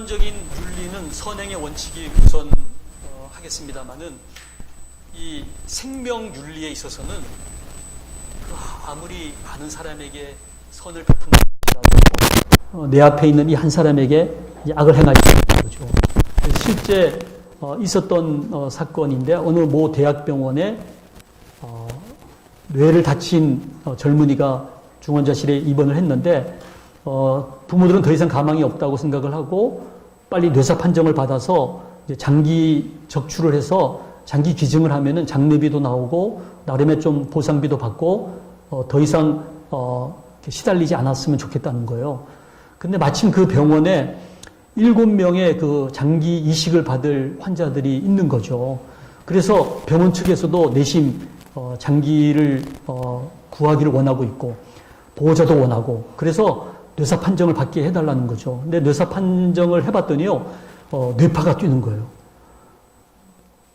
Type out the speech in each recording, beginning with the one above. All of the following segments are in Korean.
기본적인 윤리는 선행의 원칙이 우선 하겠습니다만은 이 생명 윤리에 있어서는 아무리 많은 사람에게 선을 베푼다고 내 앞에 있는 이 한 사람에게 악을 행하지 않는 거죠. 실제 있었던 사건인데 어느 모 대학병원에 뇌를 다친 젊은이가 중환자실에 입원을 했는데 부모들은 더 이상 가망이 없다고 생각을 하고 빨리 뇌사 판정을 받아서 이제 장기 적출을 해서 장기 기증을 하면은 장례비도 나오고 나름의 좀 보상비도 받고 더 이상 시달리지 않았으면 좋겠다는 거예요. 근데 마침 그 병원에 7명의 그 장기 이식을 받을 환자들이 있는 거죠. 그래서 병원 측에서도 내심 장기를 구하기를 원하고 있고 보호자도 원하고 그래서 뇌사 판정을 받게 해달라는 거죠. 근데 뇌사 판정을 해봤더니요, 뇌파가 뛰는 거예요.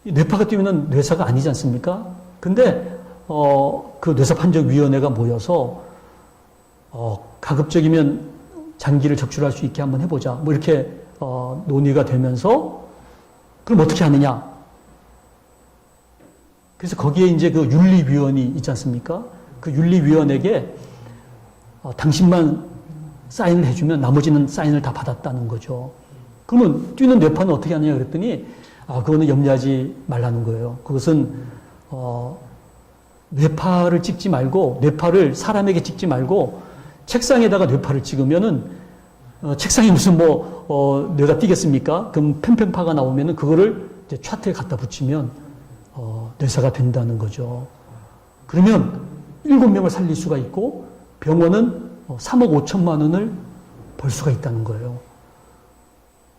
뇌파가 뛰면 뇌사가 아니지 않습니까? 근데 그 뇌사 판정위원회가 모여서 가급적이면 장기를 적출할 수 있게 한번 해보자. 뭐 이렇게 논의가 되면서 그럼 어떻게 하느냐? 그래서 거기에 이제 그 윤리위원이 있지 않습니까? 그 윤리위원에게 당신만 사인을 해주면 나머지는 사인을 다 받았다는 거죠. 그러면 뛰는 뇌파는 어떻게 하느냐 그랬더니 그거는 염려하지 말라는 거예요. 그것은 뇌파를 찍지 말고 뇌파를 사람에게 찍지 말고 책상에다가 뇌파를 찍으면은 책상에 무슨 뇌가 뛰겠습니까? 그럼 팽팽파가 나오면은 그거를 이제 차트에 갖다 붙이면 뇌사가 된다는 거죠. 그러면 7명을 살릴 수가 있고 병원은 3억 5천만 원을 벌 수가 있다는 거예요.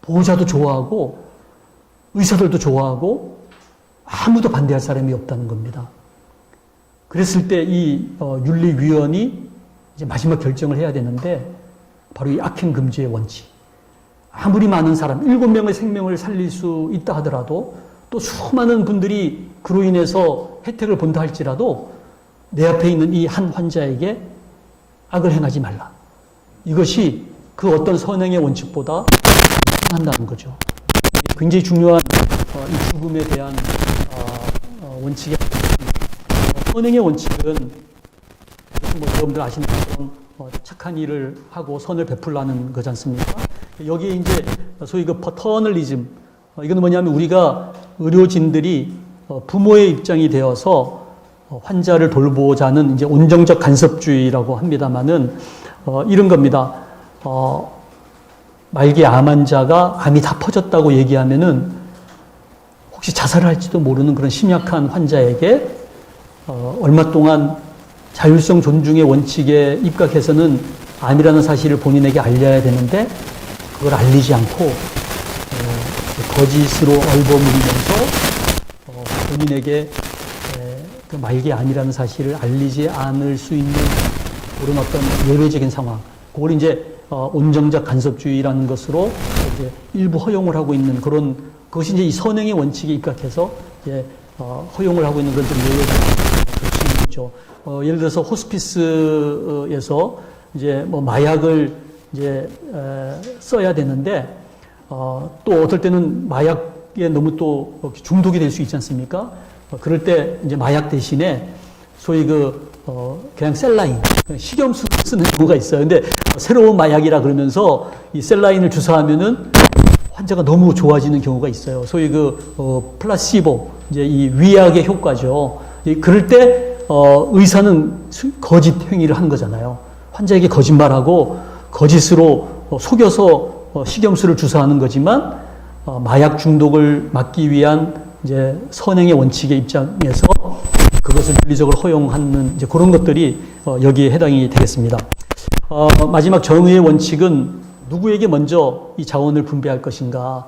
보호자도 좋아하고 의사들도 좋아하고 아무도 반대할 사람이 없다는 겁니다. 그랬을 때 이 윤리위원이 이제 마지막 결정을 해야 되는데 바로 이 악행 금지의 원칙. 아무리 많은 사람, 7명의 생명을 살릴 수 있다 하더라도 또 수많은 분들이 그로 인해서 혜택을 본다 할지라도 내 앞에 있는 이 한 환자에게 악을 행하지 말라. 이것이 그 어떤 선행의 원칙보다 한다는 거죠. 굉장히 중요한 이 죽음에 대한 원칙의 선행의 원칙은 여러분들 아시는 것처럼 착한 일을 하고 선을 베풀라는 거지 않습니까? 여기에 이제 소위 그 퍼터널리즘, 이건 뭐냐면 우리가 의료진들이 부모의 입장이 되어서 환자를 돌보자는 이제 온정적 간섭주의라고 합니다만은 이런 겁니다. 말기 암 환자가 암이 다 퍼졌다고 얘기하면은 혹시 자살을 할지도 모르는 그런 심약한 환자에게 얼마 동안 자율성 존중의 원칙에 입각해서는 암이라는 사실을 본인에게 알려야 되는데 그걸 알리지 않고 거짓으로 얼버무리면서 본인에게 그 말기 암이라는 사실을 알리지 않을 수 있는 그런 어떤 예외적인 상황, 그걸 이제 온정적 간섭주의라는 것으로 이제 일부 허용을 하고 있는 그런 그것이 이제 이 선행의 원칙에 입각해서 이제 허용을 하고 있는 그런 좀 예외적인 조치죠. 예를 들어서 호스피스에서 이제 마약을 이제 써야 되는데 또 어떨 때는 마약에 너무 또 중독이 될 수 있지 않습니까? 그럴 때 이제 마약 대신에 소위 그냥 셀라인, 식염수 쓰는 경우가 있어요. 근데 새로운 마약이라 그러면서 이 셀라인을 주사하면은 환자가 너무 좋아지는 경우가 있어요. 소위 플라시보, 이제 이 위약의 효과죠. 그럴 때 의사는 거짓 행위를 하는 거잖아요. 환자에게 거짓말하고 거짓으로 속여서 식염수를 주사하는 거지만 마약 중독을 막기 위한 이제 선행의 원칙의 입장에서 그것을 윤리적으로 허용하는 이제 그런 것들이 여기에 해당이 되겠습니다. 마지막 정의의 원칙은 누구에게 먼저 이 자원을 분배할 것인가.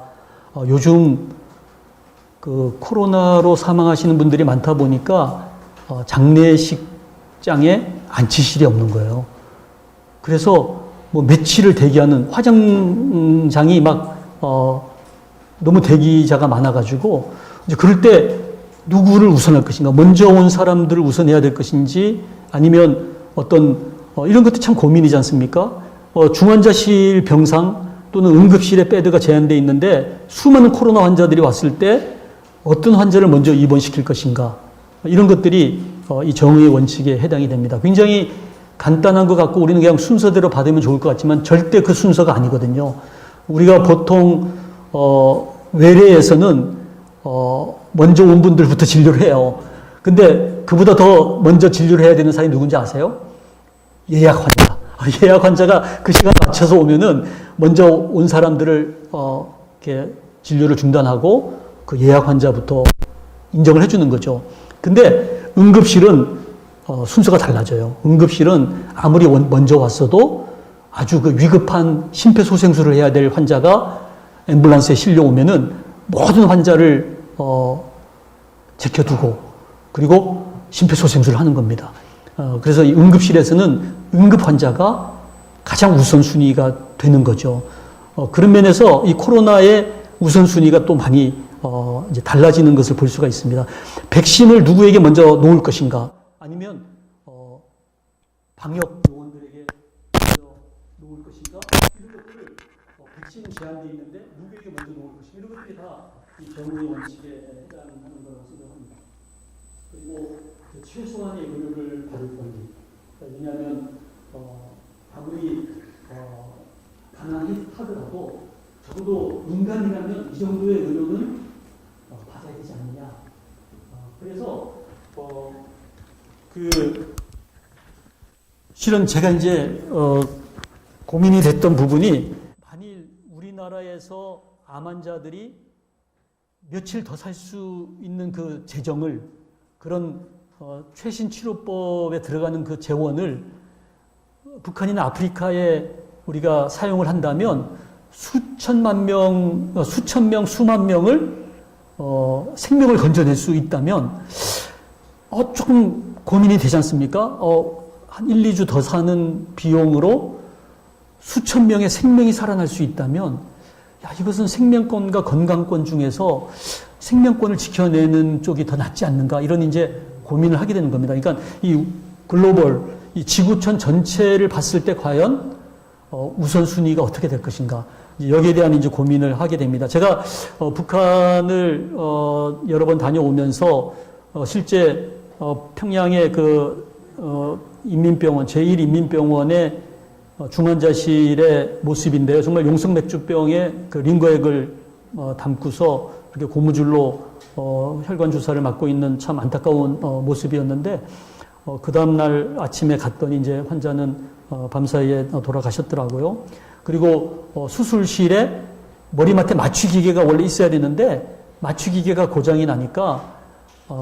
요즘 그 코로나로 사망하시는 분들이 많다 보니까 장례식장에 안치실이 없는 거예요. 그래서 며칠을 대기하는 화장장이 막 너무 대기자가 많아가지고 이제 그럴 때 누구를 우선할 것인가? 먼저 온 사람들을 우선해야 될 것인지 아니면 어떤 이런 것도 참 고민이지 않습니까? 중환자실 병상 또는 응급실에 베드가 제한되어 있는데 수많은 코로나 환자들이 왔을 때 어떤 환자를 먼저 입원시킬 것인가. 이런 것들이 이 정의의 원칙에 해당이 됩니다. 굉장히 간단한 것 같고 우리는 그냥 순서대로 받으면 좋을 것 같지만 절대 그 순서가 아니거든요. 우리가 보통 외래에서는 먼저 온 분들부터 진료를 해요. 근데 그보다 더 먼저 진료를 해야 되는 사람이 누군지 아세요? 예약 환자. 예약 환자가 그 시간 맞춰서 오면은 먼저 온 사람들을 이렇게 진료를 중단하고 그 예약 환자부터 인정을 해주는 거죠. 근데 응급실은 순서가 달라져요. 응급실은 아무리 먼저 왔어도 아주 그 위급한 심폐소생술을 해야 될 환자가 앰뷸런스에 실려오면은 모든 환자를 제껴두고 그리고 심폐소생술을 하는 겁니다. 그래서 이 응급실에서는 응급 환자가 가장 우선순위가 되는 거죠. 그런 면에서 이 코로나의 우선순위가 또 많이 이제 달라지는 것을 볼 수가 있습니다. 백신을 누구에게 먼저 놓을 것인가? 아니면 방역 요원들에게 먼저 놓을 것인가? 이런 것들을 백신은 제한되어 있는데 누구에게 먼저 놓을 것인가? 이런 것들이 다 이 정의의 원칙에 해당하는 거라고 생각합니다. 그리고 최소한의 의료를 받을 권리. 왜냐하면 아무리 가난하더라도 적어도 인간이라면 이 정도의 의료는 받아야 되지 않느냐. 그래서 실은 제가 이제 고민이 됐던 부분이 만일 우리나라에서 암 환자들이 며칠 더 살 수 있는 그 재정을 그런 최신 치료법에 들어가는 그 재원을 북한이나 아프리카에 우리가 사용을 한다면 수천 명, 수만 명을 생명을 건져낼 수 있다면 조금 고민이 되지 않습니까? 한 1, 2주 더 사는 비용으로 수천 명의 생명이 살아날 수 있다면 이것은 생명권과 건강권 중에서 생명권을 지켜내는 쪽이 더 낫지 않는가 이런 이제 고민을 하게 되는 겁니다. 그러니까 이 글로벌, 이 지구촌 전체를 봤을 때 과연 우선순위가 어떻게 될 것인가 여기에 대한 이제 고민을 하게 됩니다. 제가 북한을 여러 번 다녀오면서 실제 평양의 인민병원 제1인민병원의 중환자실의 모습인데요. 정말 용성맥주병에 그 링거액을 담고서 이렇게 고무줄로 혈관 주사를 맞고 있는 참 안타까운 모습이었는데 그 다음날 아침에 갔더니 이제 환자는 밤사이에 돌아가셨더라고요. 그리고 수술실에 머리맡에 맞추기계가 원래 있어야 되는데 맞추기계가 고장이 나니까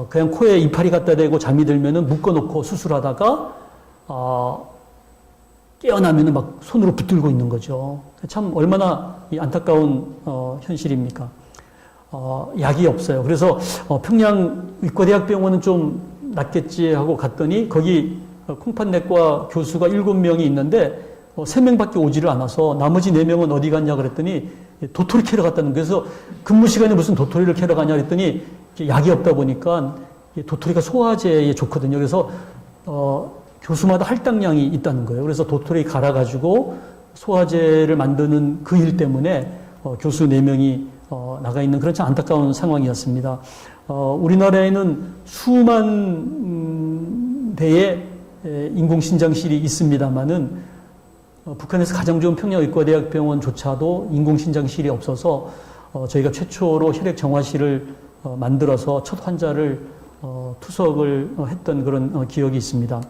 그냥 코에 이파리 갖다 대고 잠이 들면은 묶어놓고 수술하다가 깨어나면은 막 손으로 붙들고 있는 거죠. 참 얼마나 안타까운 현실입니까? 약이 없어요. 그래서 평양 의과대학병원은 좀 낫겠지 하고 갔더니 거기 콩팥내과 교수가 7명이 있는데 3명밖에 오지를 않아서 나머지 4명은 어디 갔냐 그랬더니 도토리 캐러 갔다는 거예요. 그래서 근무 시간에 무슨 도토리를 캐러 가냐 그랬더니 약이 없다 보니까 도토리가 소화제에 좋거든요. 그래서 교수마다 할당량이 있다는 거예요. 그래서 도토리 갈아가지고 소화제를 만드는 그 일 때문에 교수 4명이 나가 있는 그런 참 안타까운 상황이었습니다. 우리나라에는 수만 대의 인공신장실이 있습니다만은 북한에서 가장 좋은 평양의과대학병원조차도 인공신장실이 없어서 저희가 최초로 혈액정화실을 만들어서 첫 환자를 투석을 했던 그런 기억이 있습니다.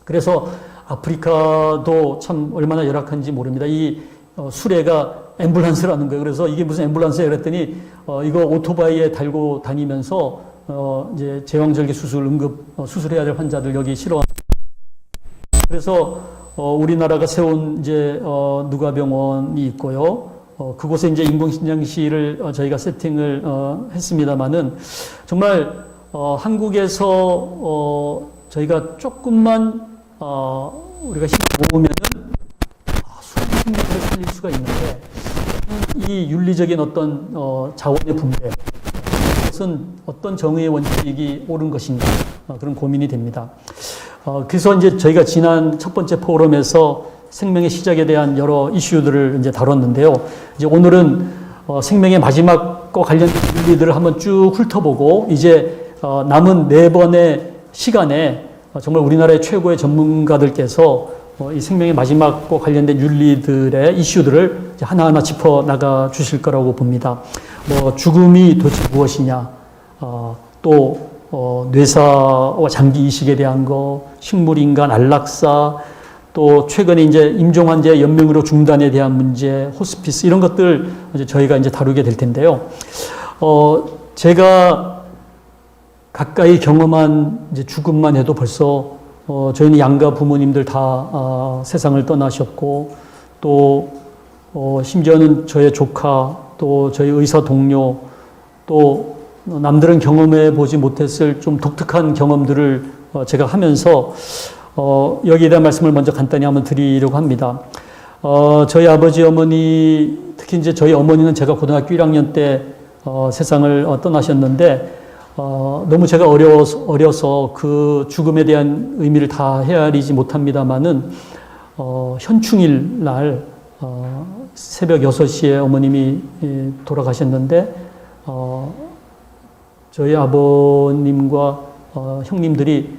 그래서 아프리카도 참 얼마나 열악한지 모릅니다. 이 수레가 앰뷸런스라는 거예요. 그래서 이게 무슨 앰뷸런스야 그랬더니 이거 오토바이에 달고 다니면서 이제 제왕절개 수술 응급 수술해야 될 환자들 여기 실어. 그래서 우리나라가 세운 이제 누가병원이 있고요. 그곳에 이제 인공신장실을 저희가 세팅을 했습니다만은 정말 한국에서 저희가 조금만 우리가 힘을 모으면은 수많은 생명을 살릴 수가 있는데 이 윤리적인 어떤 자원의 분배 그것은 어떤 정의의 원칙이 옳은 것인가 그런 고민이 됩니다. 그래서 이제 저희가 지난 첫 번째 포럼에서 생명의 시작에 대한 여러 이슈들을 이제 다뤘는데요. 이제 오늘은 생명의 마지막과 관련된 윤리들을 한번 쭉 훑어보고 이제 남은 4번의 시간에 정말 우리나라의 최고의 전문가들께서 이 생명의 마지막과 관련된 윤리들의 이슈들을 하나하나 짚어 나가 주실 거라고 봅니다. 죽음이 도대체 무엇이냐, 또 뇌사와 장기 이식에 대한 거, 식물인간 안락사, 또 최근에 이제 임종 환자의 연명의료 중단에 대한 문제, 호스피스 이런 것들 이제 저희가 이제 다루게 될 텐데요. 제가 가까이 경험한 이제 죽음만 해도 벌써 저희는 양가 부모님들 다 세상을 떠나셨고, 또 심지어는 저의 조카, 또 저희 의사 동료, 또 남들은 경험해 보지 못했을 좀 독특한 경험들을 제가 하면서 여기에 대한 말씀을 먼저 간단히 한번 드리려고 합니다. 저희 아버지 어머니, 특히 이제 저희 어머니는 제가 고등학교 1학년 때 세상을 떠나셨는데 너무 제가 어려서 그 죽음에 대한 의미를 다 헤아리지 못합니다만은 현충일 날 새벽 6시에 어머님이 돌아가셨는데 저희 아버님과 형님들이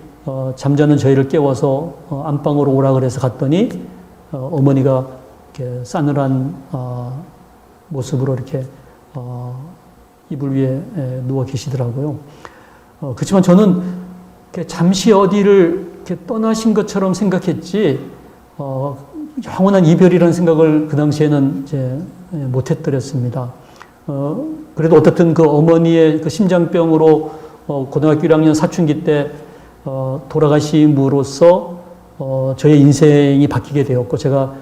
잠자는 저희를 깨워서 안방으로 오라 그래서 갔더니 어머니가 이렇게 싸늘한 모습으로 이렇게 이불 위에 누워 계시더라고요. 그렇지만 저는 잠시 어디를 이렇게 떠나신 것처럼 생각했지 영원한 이별이라는 생각을 그 당시에는 이제 못했더랬습니다. 그래도 어떻든 그 어머니의 그 심장병으로 고등학교 1학년 사춘기 때 돌아가심으로써 저의 인생이 바뀌게 되었고 제가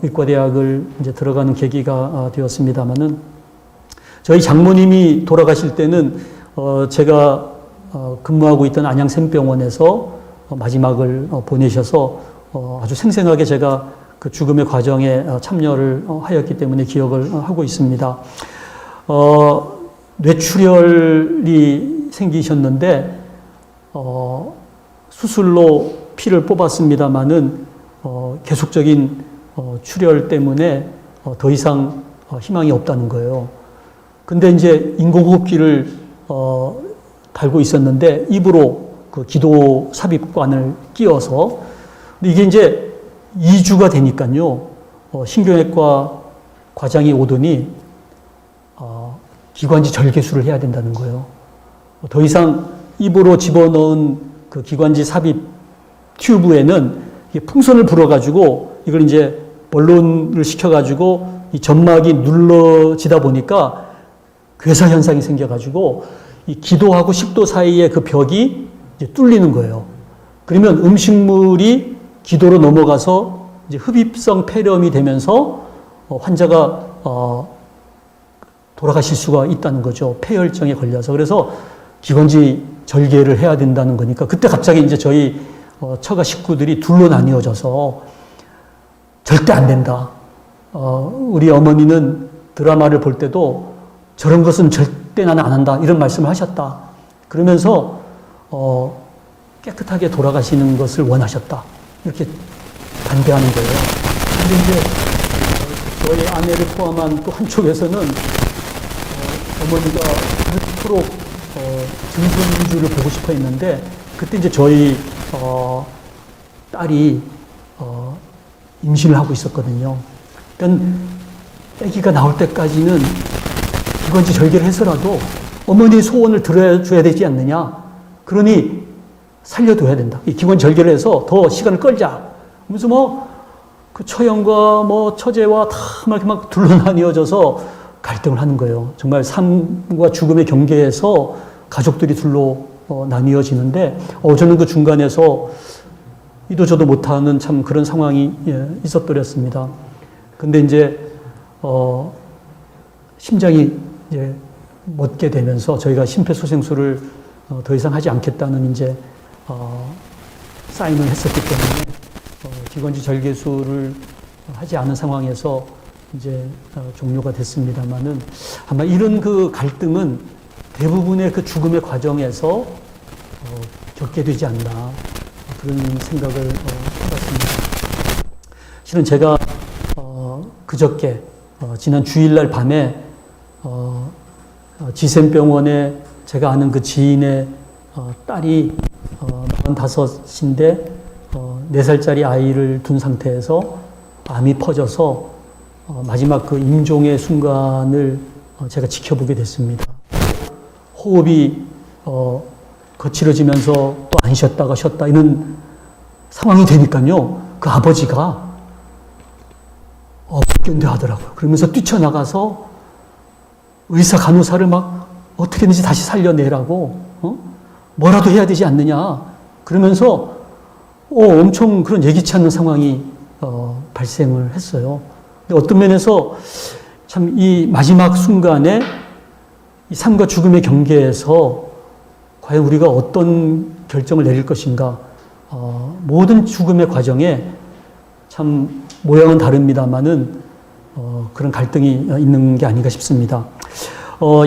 의과대학을 이제 들어가는 계기가 되었습니다만은 저희 장모님이 돌아가실 때는 제가 근무하고 있던 안양샘병원에서 마지막을 보내셔서 아주 생생하게 제가 그 죽음의 과정에 참여를 하였기 때문에 기억을 하고 있습니다. 뇌출혈이 생기셨는데 수술로 피를 뽑았습니다마는 계속적인 출혈 때문에 더 이상 희망이 없다는 거예요. 근데 이제 인공호흡기를 달고 있었는데 입으로 그 기도 삽입관을 끼워서 이게 이제 2주가 되니까요 신경외과 과장이 오더니 기관지 절개술을 해야 된다는 거예요. 더 이상 입으로 집어넣은 그 기관지 삽입 튜브에는 풍선을 불어가지고 이걸 이제 번론을 시켜가지고 이 점막이 눌러지다 보니까 괴사 현상이 생겨가지고 이 기도하고 식도 사이에 그 벽이 이제 뚫리는 거예요. 그러면 음식물이 기도로 넘어가서 이제 흡입성 폐렴이 되면서 환자가 돌아가실 수가 있다는 거죠. 폐혈증에 걸려서. 그래서 기관지 절개를 해야 된다는 거니까 그때 갑자기 이제 저희 처가 식구들이 둘로 나뉘어져서 절대 안 된다. 우리 어머니는 드라마를 볼 때도 저런 것은 절대 나는 안 한다. 이런 말씀을 하셨다. 그러면서 깨끗하게 돌아가시는 것을 원하셨다. 이렇게 반대하는 거예요. 근데 이제 저희 아내를 포함한 또 한쪽에서는 어머니가 그토록 증손주를 보고 싶어 했는데 그때 이제 저희 딸이 임신을 하고 있었거든요. 그러니까 아기가 나올 때까지는 기관지 절개를 해서라도 어머니의 소원을 들어줘야 되지 않느냐. 그러니 살려둬야 된다. 이 기관지 절개를 해서 더 시간을 끌자. 그러면서 그 처형과 처제와 다 막 둘로 나뉘어져서 갈등을 하는 거예요. 정말 삶과 죽음의 경계에서 가족들이 둘로 나뉘어지는데 저는 그 중간에서 이도 저도 못하는 참 그런 상황이 있었더랬습니다. 근데 이제 심장이 이제 멎게 되면서 저희가 심폐소생술을 더 이상 하지 않겠다는 이제 사인을 했었기 때문에 기관지 절개술을 하지 않은 상황에서 이제 종료가 됐습니다만은 아마 이런 그 갈등은 대부분의 그 죽음의 과정에서 겪게 되지 않나 그런 생각을 해봤습니다. 실은 제가 그저께 지난 주일날 밤에 지샘병원에 제가 아는 그 지인의 딸이 45인데 4살짜리 아이를 둔 상태에서 암이 퍼져서 마지막 그 임종의 순간을 제가 지켜보게 됐습니다. 호흡이 거칠어지면서 또 안 쉬었다가 쉬었다 이런 상황이 되니까요. 그 아버지가 못 견뎌하더라고요. 그러면서 뛰쳐나가서 의사 간호사를 막 어떻게든지 다시 살려내라고 뭐라도 해야 되지 않느냐 그러면서 엄청 그런 예기치 않는 상황이 발생을 했어요. 근데 어떤 면에서 참 이 마지막 순간에 이 삶과 죽음의 경계에서 과연 우리가 어떤 결정을 내릴 것인가, 모든 죽음의 과정에 참 모양은 다릅니다만은 그런 갈등이 있는 게 아닌가 싶습니다.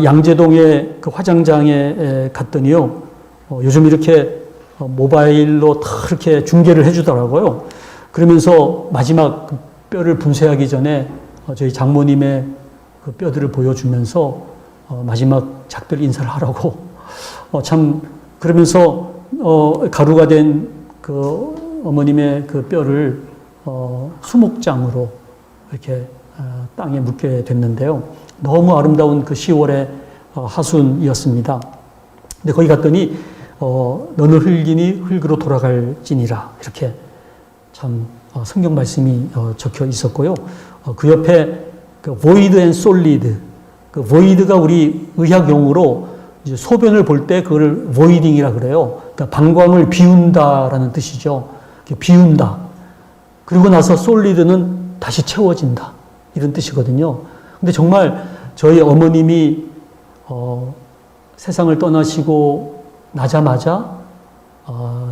양재동의 그 화장장에 갔더니요, 요즘 이렇게 모바일로 다 이렇게 중계를 해주더라고요. 그러면서 마지막 그 뼈를 분쇄하기 전에 저희 장모님의 그 뼈들을 보여주면서 마지막 작별 인사를 하라고 참 그러면서 가루가 된 그 어머님의 그 뼈를 수목장으로 이렇게 땅에 묻게 됐는데요. 너무 아름다운 그 10월의 하순이었습니다. 근데 거기 갔더니 너는 흙이니 흙으로 돌아갈지니라 이렇게 참 성경 말씀이 적혀 있었고요. 그 옆에 그 void and solid, 그 void가 우리 의학 용어로 이제 소변을 볼 때 그걸 voiding이라 그래요. 그러니까 방광을 비운다라는 뜻이죠. 비운다. 그리고 나서 solid는 다시 채워진다. 이런 뜻이거든요. 근데 정말 저희 어머님이 세상을 떠나시고 나자마자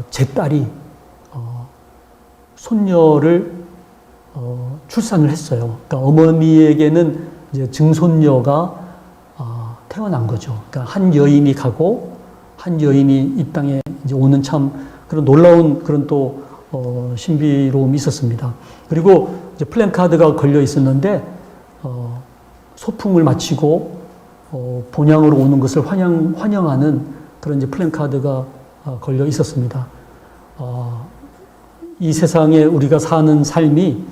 제 딸이 손녀를 출산을 했어요. 그러니까 어머니에게는 이제 증손녀가 태어난 거죠. 그러니까 한 여인이 가고 한 여인이 이 땅에 이제 오는 참 그런 놀라운 그런 또 신비로움이 있었습니다. 그리고 이제 플랜카드가 걸려 있었는데 소풍을 마치고 본향으로 오는 것을 환영하는 그런 이제 플랜카드가 걸려 있었습니다. 이 세상에 우리가 사는 삶이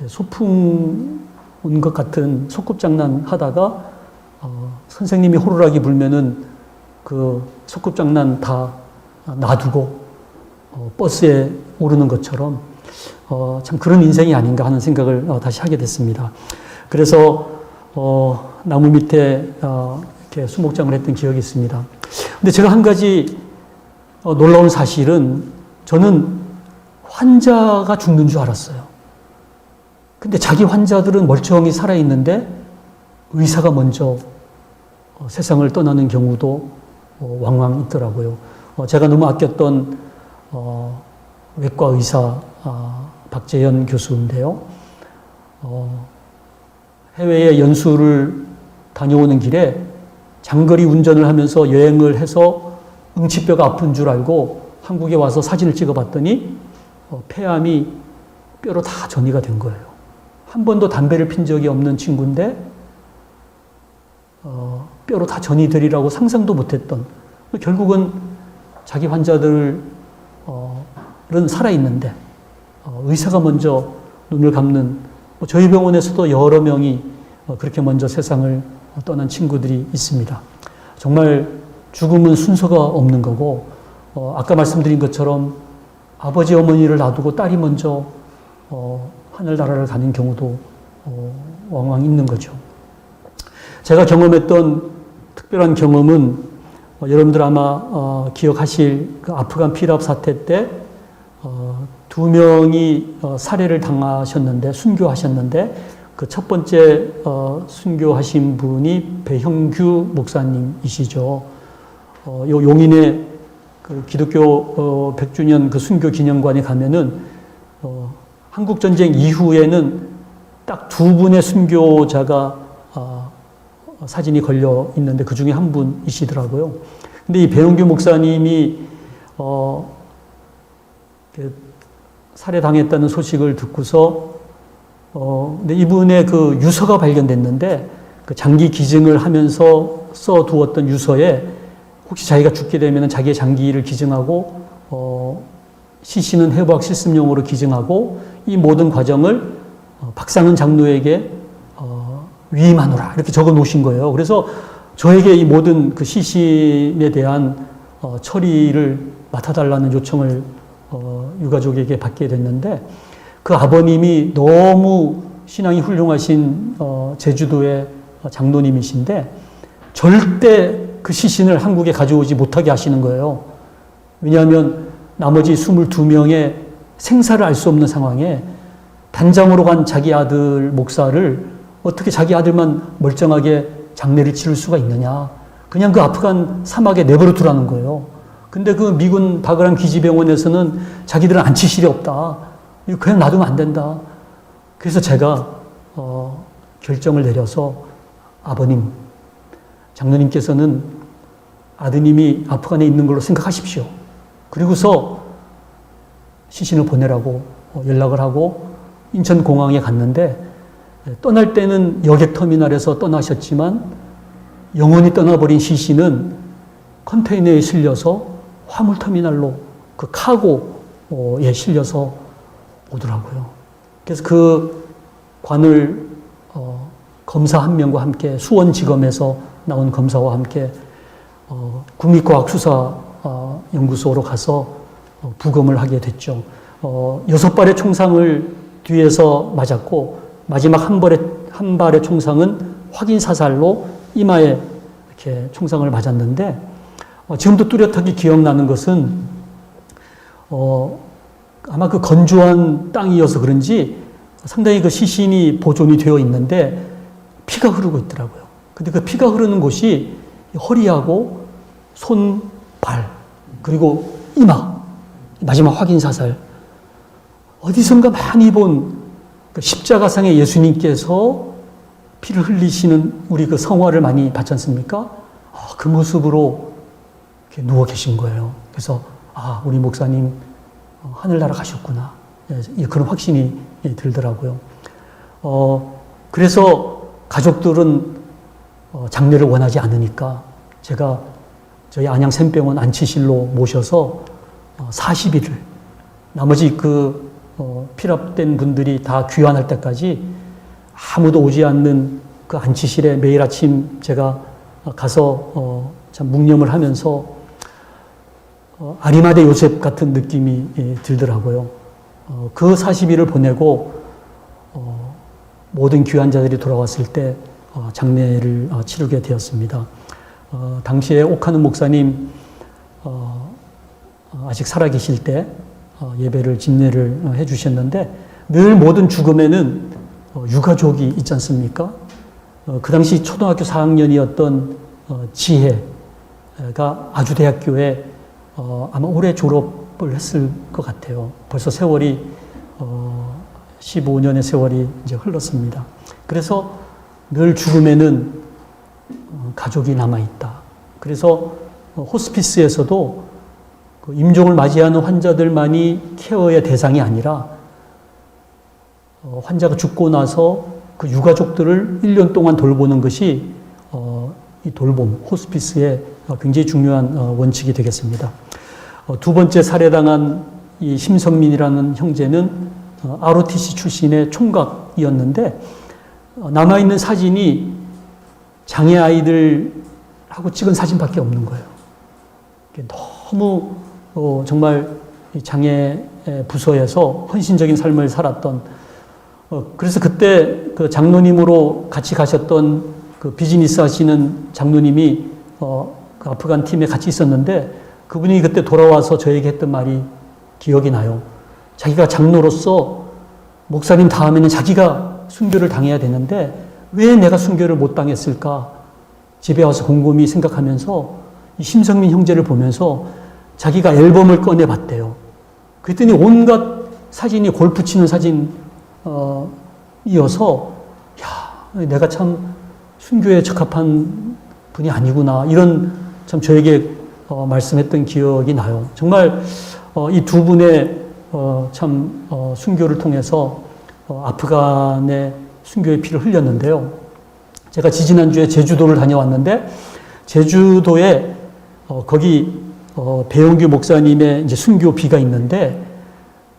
소풍 온 것 같은 소꿉장난 하다가 선생님이 호루라기 불면은 그 소꿉장난 다 놔두고 버스에 오르는 것처럼 참 그런 인생이 아닌가 하는 생각을 다시 하게 됐습니다. 그래서 나무 밑에 이렇게 수목장을 했던 기억이 있습니다. 근데 제가 한 가지 놀라운 사실은 저는 환자가 죽는 줄 알았어요. 근데 자기 환자들은 멀쩡히 살아있는데 의사가 먼저 세상을 떠나는 경우도 왕왕 있더라고요. 제가 너무 아꼈던 외과 의사 박재현 교수인데요. 해외에 연수를 다녀오는 길에 장거리 운전을 하면서 여행을 해서 응치뼈가 아픈 줄 알고 한국에 와서 사진을 찍어봤더니 폐암이 뼈로 다 전이가 된 거예요. 한 번도 담배를 핀 적이 없는 친구인데 뼈로 다 전이 되리라고 상상도 못했던, 결국은 자기 환자들은 살아있는데 의사가 먼저 눈을 감는, 저희 병원에서도 여러 명이 그렇게 먼저 세상을 떠난 친구들이 있습니다. 정말 죽음은 순서가 없는 거고, 아까 말씀드린 것처럼 아버지 어머니를 놔두고 딸이 먼저 하늘나라를 가는 경우도 왕왕 있는 거죠. 제가 경험했던 특별한 경험은 여러분들 아마 기억하실 그 아프간 피랍 사태 때 2명이 살해를 당하셨는데, 순교하셨는데, 그 첫 번째 순교하신 분이 배형규 목사님이시죠. 요 용인의 그 기독교 100주년 그 순교 기념관에 가면은 한국전쟁 이후에는 딱 2분의 순교자가 사진이 걸려 있는데 그 중에 한 분이시더라고요. 근데 이 배용규 목사님이 살해당했다는 소식을 듣고서 근데 이분의 그 유서가 발견됐는데 그 장기 기증을 하면서 써두었던 유서에 혹시 자기가 죽게 되면 자기의 장기를 기증하고 시신은 해부학 실습용으로 기증하고 이 모든 과정을 박상은 장로에게 위임하노라 이렇게 적어 놓으신 거예요. 그래서 저에게 이 모든 그 시신에 대한 처리를 맡아달라는 요청을 유가족에게 받게 됐는데 그 아버님이 너무 신앙이 훌륭하신 제주도의 장로님이신데 절대 그 시신을 한국에 가져오지 못하게 하시는 거예요. 왜냐하면 나머지 22명의 생사를 알 수 없는 상황에 단장으로 간 자기 아들 목사를 어떻게 자기 아들만 멀쩡하게 장례를 치를 수가 있느냐. 그냥 그 아프간 사막에 내버려 두라는 거예요. 근데 그 미군 바그람 기지병원에서는 자기들은 안치실이 없다. 이거 그냥 놔두면 안 된다. 그래서 제가 결정을 내려서 아버님, 장로님께서는 아드님이 아프간에 있는 걸로 생각하십시오. 그리고서 시신을 보내라고 연락을 하고 인천공항에 갔는데 떠날 때는 여객터미널에서 떠나셨지만 영원히 떠나버린 시신은 컨테이너에 실려서 화물터미널로 그 카고에 실려서 오더라고요. 그래서 그 관을 검사 한 명과 함께 수원지검에서 나온 검사와 함께 국립과학수사연구소로 가서 부검을 하게 됐죠. 6발의 총상을 뒤에서 맞았고 마지막 한 발의 총상은 확인 사살로 이마에 이렇게 총상을 맞았는데 지금도 뚜렷하게 기억나는 것은 아마 그 건조한 땅이어서 그런지 상당히 그 시신이 보존이 되어 있는데 피가 흐르고 있더라고요. 근데 그 피가 흐르는 곳이 허리하고 손, 발, 그리고 이마, 마지막 확인 사살. 어디선가 많이 본 그 십자가상의 예수님께서 피를 흘리시는 우리 그 성화를 많이 봤지 않습니까? 그 모습으로 이렇게 누워 계신 거예요. 그래서 우리 목사님 하늘나라 가셨구나. 그런 확신이 들더라고요. 그래서 가족들은 장례를 원하지 않으니까 제가 저희 안양 샘병원 안치실로 모셔서 40일을 나머지 그 피랍된 분들이 다 귀환할 때까지 아무도 오지 않는 그 안치실에 매일 아침 제가 가서 참 묵념을 하면서 아리마대 요셉 같은 느낌이 들더라고요. 그 40일을 보내고 모든 귀환자들이 돌아왔을 때 장례를 치르게 되었습니다. 당시에 옥하는 목사님 아직 살아계실 때 예배를 집례를 해주셨는데 늘 모든 죽음에는 유가족이 있지 않습니까? 그 당시 초등학교 4학년이었던 지혜가 아주대학교에 아마 올해 졸업을 했을 것 같아요. 벌써 세월이 15년의 세월이 이제 흘렀습니다. 그래서 늘 죽음에는 가족이 남아있다. 그래서 호스피스에서도 임종을 맞이하는 환자들만이 케어의 대상이 아니라 환자가 죽고 나서 그 유가족들을 1년 동안 돌보는 것이 이 돌봄, 호스피스의 굉장히 중요한 원칙이 되겠습니다. 두 번째 살해당한 이 심성민이라는 형제는 ROTC 출신의 총각이었는데 남아있는 사진이 장애 아이들하고 찍은 사진밖에 없는 거예요. 너무 정말 장애 부서에서 헌신적인 삶을 살았던 그래서 그때 그 장로님으로 같이 가셨던 그 비즈니스 하시는 장로님이 그 아프간 팀에 같이 있었는데 그분이 그때 돌아와서 저에게 했던 말이 기억이 나요. 자기가 장로로서 목사님 다음에는 자기가 순교를 당해야 되는데 왜 내가 순교를 못 당했을까? 집에 와서 곰곰이 생각하면서 이 심성민 형제를 보면서 자기가 앨범을 꺼내봤대요. 그랬더니 온갖 사진이 골프 치는 사진 이어서 내가 참 순교에 적합한 분이 아니구나 이런 참 저에게 말씀했던 기억이 나요. 정말 이 두 분의 참 순교를 통해서 아프간의 순교의 피를 흘렸는데요. 제가 지지난주에 제주도를 다녀왔는데 제주도에 거기 배용규 목사님의 이제 순교비가 있는데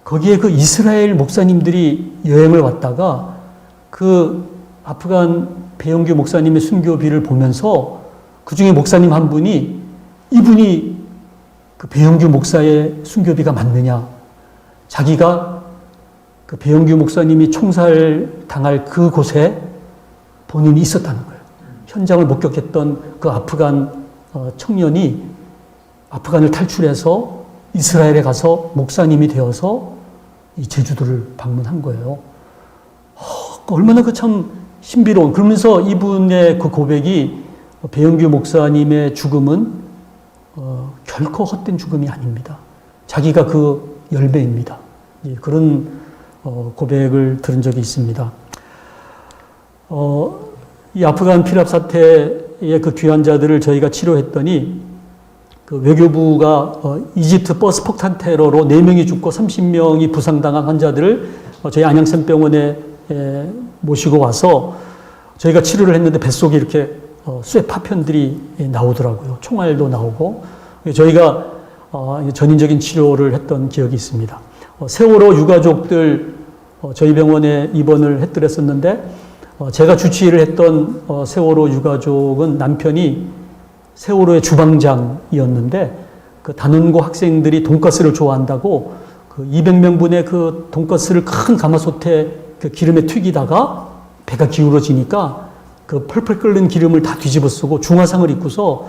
거기에 그 이스라엘 목사님들이 여행을 왔다가 그 아프간 배용규 목사님의 순교비를 보면서 그 중에 목사님 한 분이 이분이 그 배용규 목사의 순교비가 맞느냐. 자기가 그 배용규 목사님이 총살 당할 그 곳에 본인이 있었다는 거예요. 현장을 목격했던 그 아프간 청년이 아프간을 탈출해서 이스라엘에 가서 목사님이 되어서 이 제주도를 방문한 거예요. 얼마나 그 참 신비로운. 그러면서 이분의 그 고백이 배용규 목사님의 죽음은 결코 헛된 죽음이 아닙니다. 자기가 그 열매입니다. 그런 고백을 들은 적이 있습니다. 이 아프간 피랍 사태의 그 귀환 자들을 저희가 치료했더니 그 외교부가 이집트 버스 폭탄 테러로 4명이 죽고 30명이 부상당한 환자들을 저희 안양샘병원에 모시고 와서 저희가 치료를 했는데 뱃속에 이렇게 쇠 파편들이 나오더라고요. 총알도 나오고. 저희가 전인적인 치료를 했던 기억이 있습니다. 세월호 유가족들 저희 병원에 입원을 해드렸었는데 제가 주치의를 했던 세월호 유가족은 남편이 세월호의 주방장이었는데 그 단원고 학생들이 돈가스를 좋아한다고 그 200명분의 그 돈가스를 큰 가마솥에 그 기름에 튀기다가 배가 기울어지니까 그 펄펄 끓는 기름을 다 뒤집어 쓰고 중화상을 입고서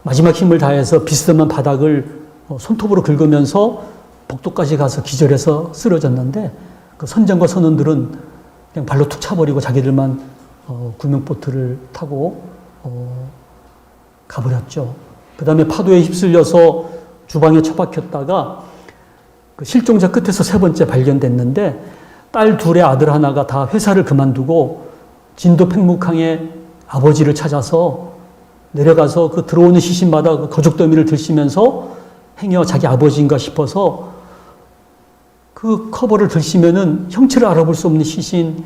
마지막 힘을 다해서 비스듬한 바닥을 손톱으로 긁으면서 복도까지 가서 기절해서 쓰러졌는데 그 선장과 선원들은 그냥 발로 툭 차버리고 자기들만 구명보트를 타고 가버렸죠. 그 다음에 파도에 휩쓸려서 주방에 처박혔다가 그 실종자 끝에서 3번째 발견됐는데 딸 둘의 아들 하나가 다 회사를 그만두고 진도 팽목항에 아버지를 찾아서 내려가서 그 들어오는 시신마다 그 거죽더미를 들시면서 행여 자기 아버지인가 싶어서 그 커버를 들시면은 형체를 알아볼 수 없는 시신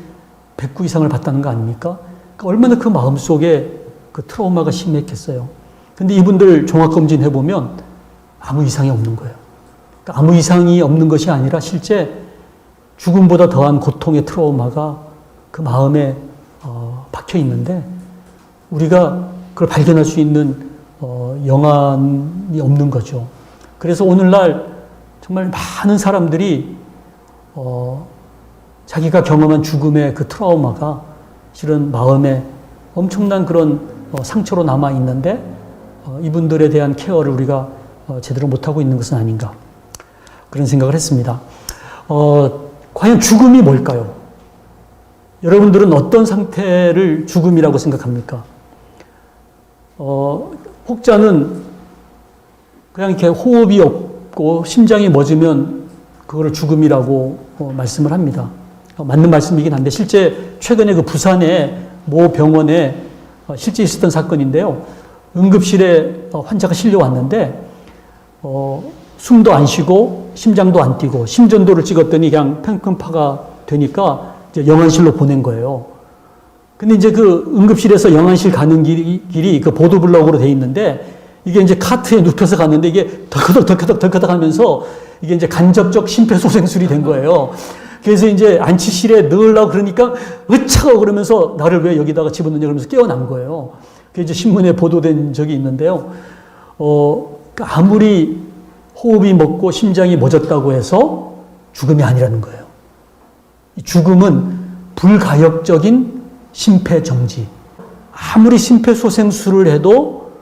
109 이상을 봤다는 거 아닙니까? 그러니까 얼마나 그 마음속에 그 트라우마가 심했겠어요. 근데 이분들 종합검진 해보면 아무 이상이 없는 거예요. 그러니까 아무 이상이 없는 것이 아니라 실제 죽음보다 더한 고통의 트라우마가 그 마음에 박혀 있는데 우리가 그걸 발견할 수 있는 영안이 없는 거죠. 그래서 오늘날 정말 많은 사람들이 자기가 경험한 죽음의 그 트라우마가 실은 마음에 엄청난 그런 상처로 남아 있는데 이분들에 대한 케어를 우리가 제대로 못하고 있는 것은 아닌가 그런 생각을 했습니다. 과연 죽음이 뭘까요? 여러분들은 어떤 상태를 죽음이라고 생각합니까? 혹자는 그냥 이렇게 호흡이 없고 심장이 멎으면 그거를 죽음이라고 말씀을 합니다. 맞는 말씀이긴 한데 실제 최근에 그 부산의 모 병원에 실제 있었던 사건인데요. 응급실에 환자가 실려왔는데 숨도 안 쉬고 심장도 안 뛰고 심전도를 찍었더니 그냥 팽팽파가 되니까 이제 영안실로 보낸 거예요. 근데 이제 그 응급실에서 영안실 가는 길이 그 보도블럭으로 돼 있는데 이게 이제 카트에 눕혀서 갔는데 이게 덜커덕 하면서 이게 이제 간접적 심폐소생술이 된 거예요. 그래서 이제 안치실에 넣으려고 그러니까 으차고 그러면서 나를 왜 여기다가 집어넣냐 그러면서 깨어난 거예요. 그게 이제 신문에 보도된 적이 있는데요. 그러니까 아무리 호흡이 멎고 심장이 멎었다고 해서 죽음이 아니라는 거예요. 이 죽음은 불가역적인 심폐정지. 아무리 심폐소생술을 해도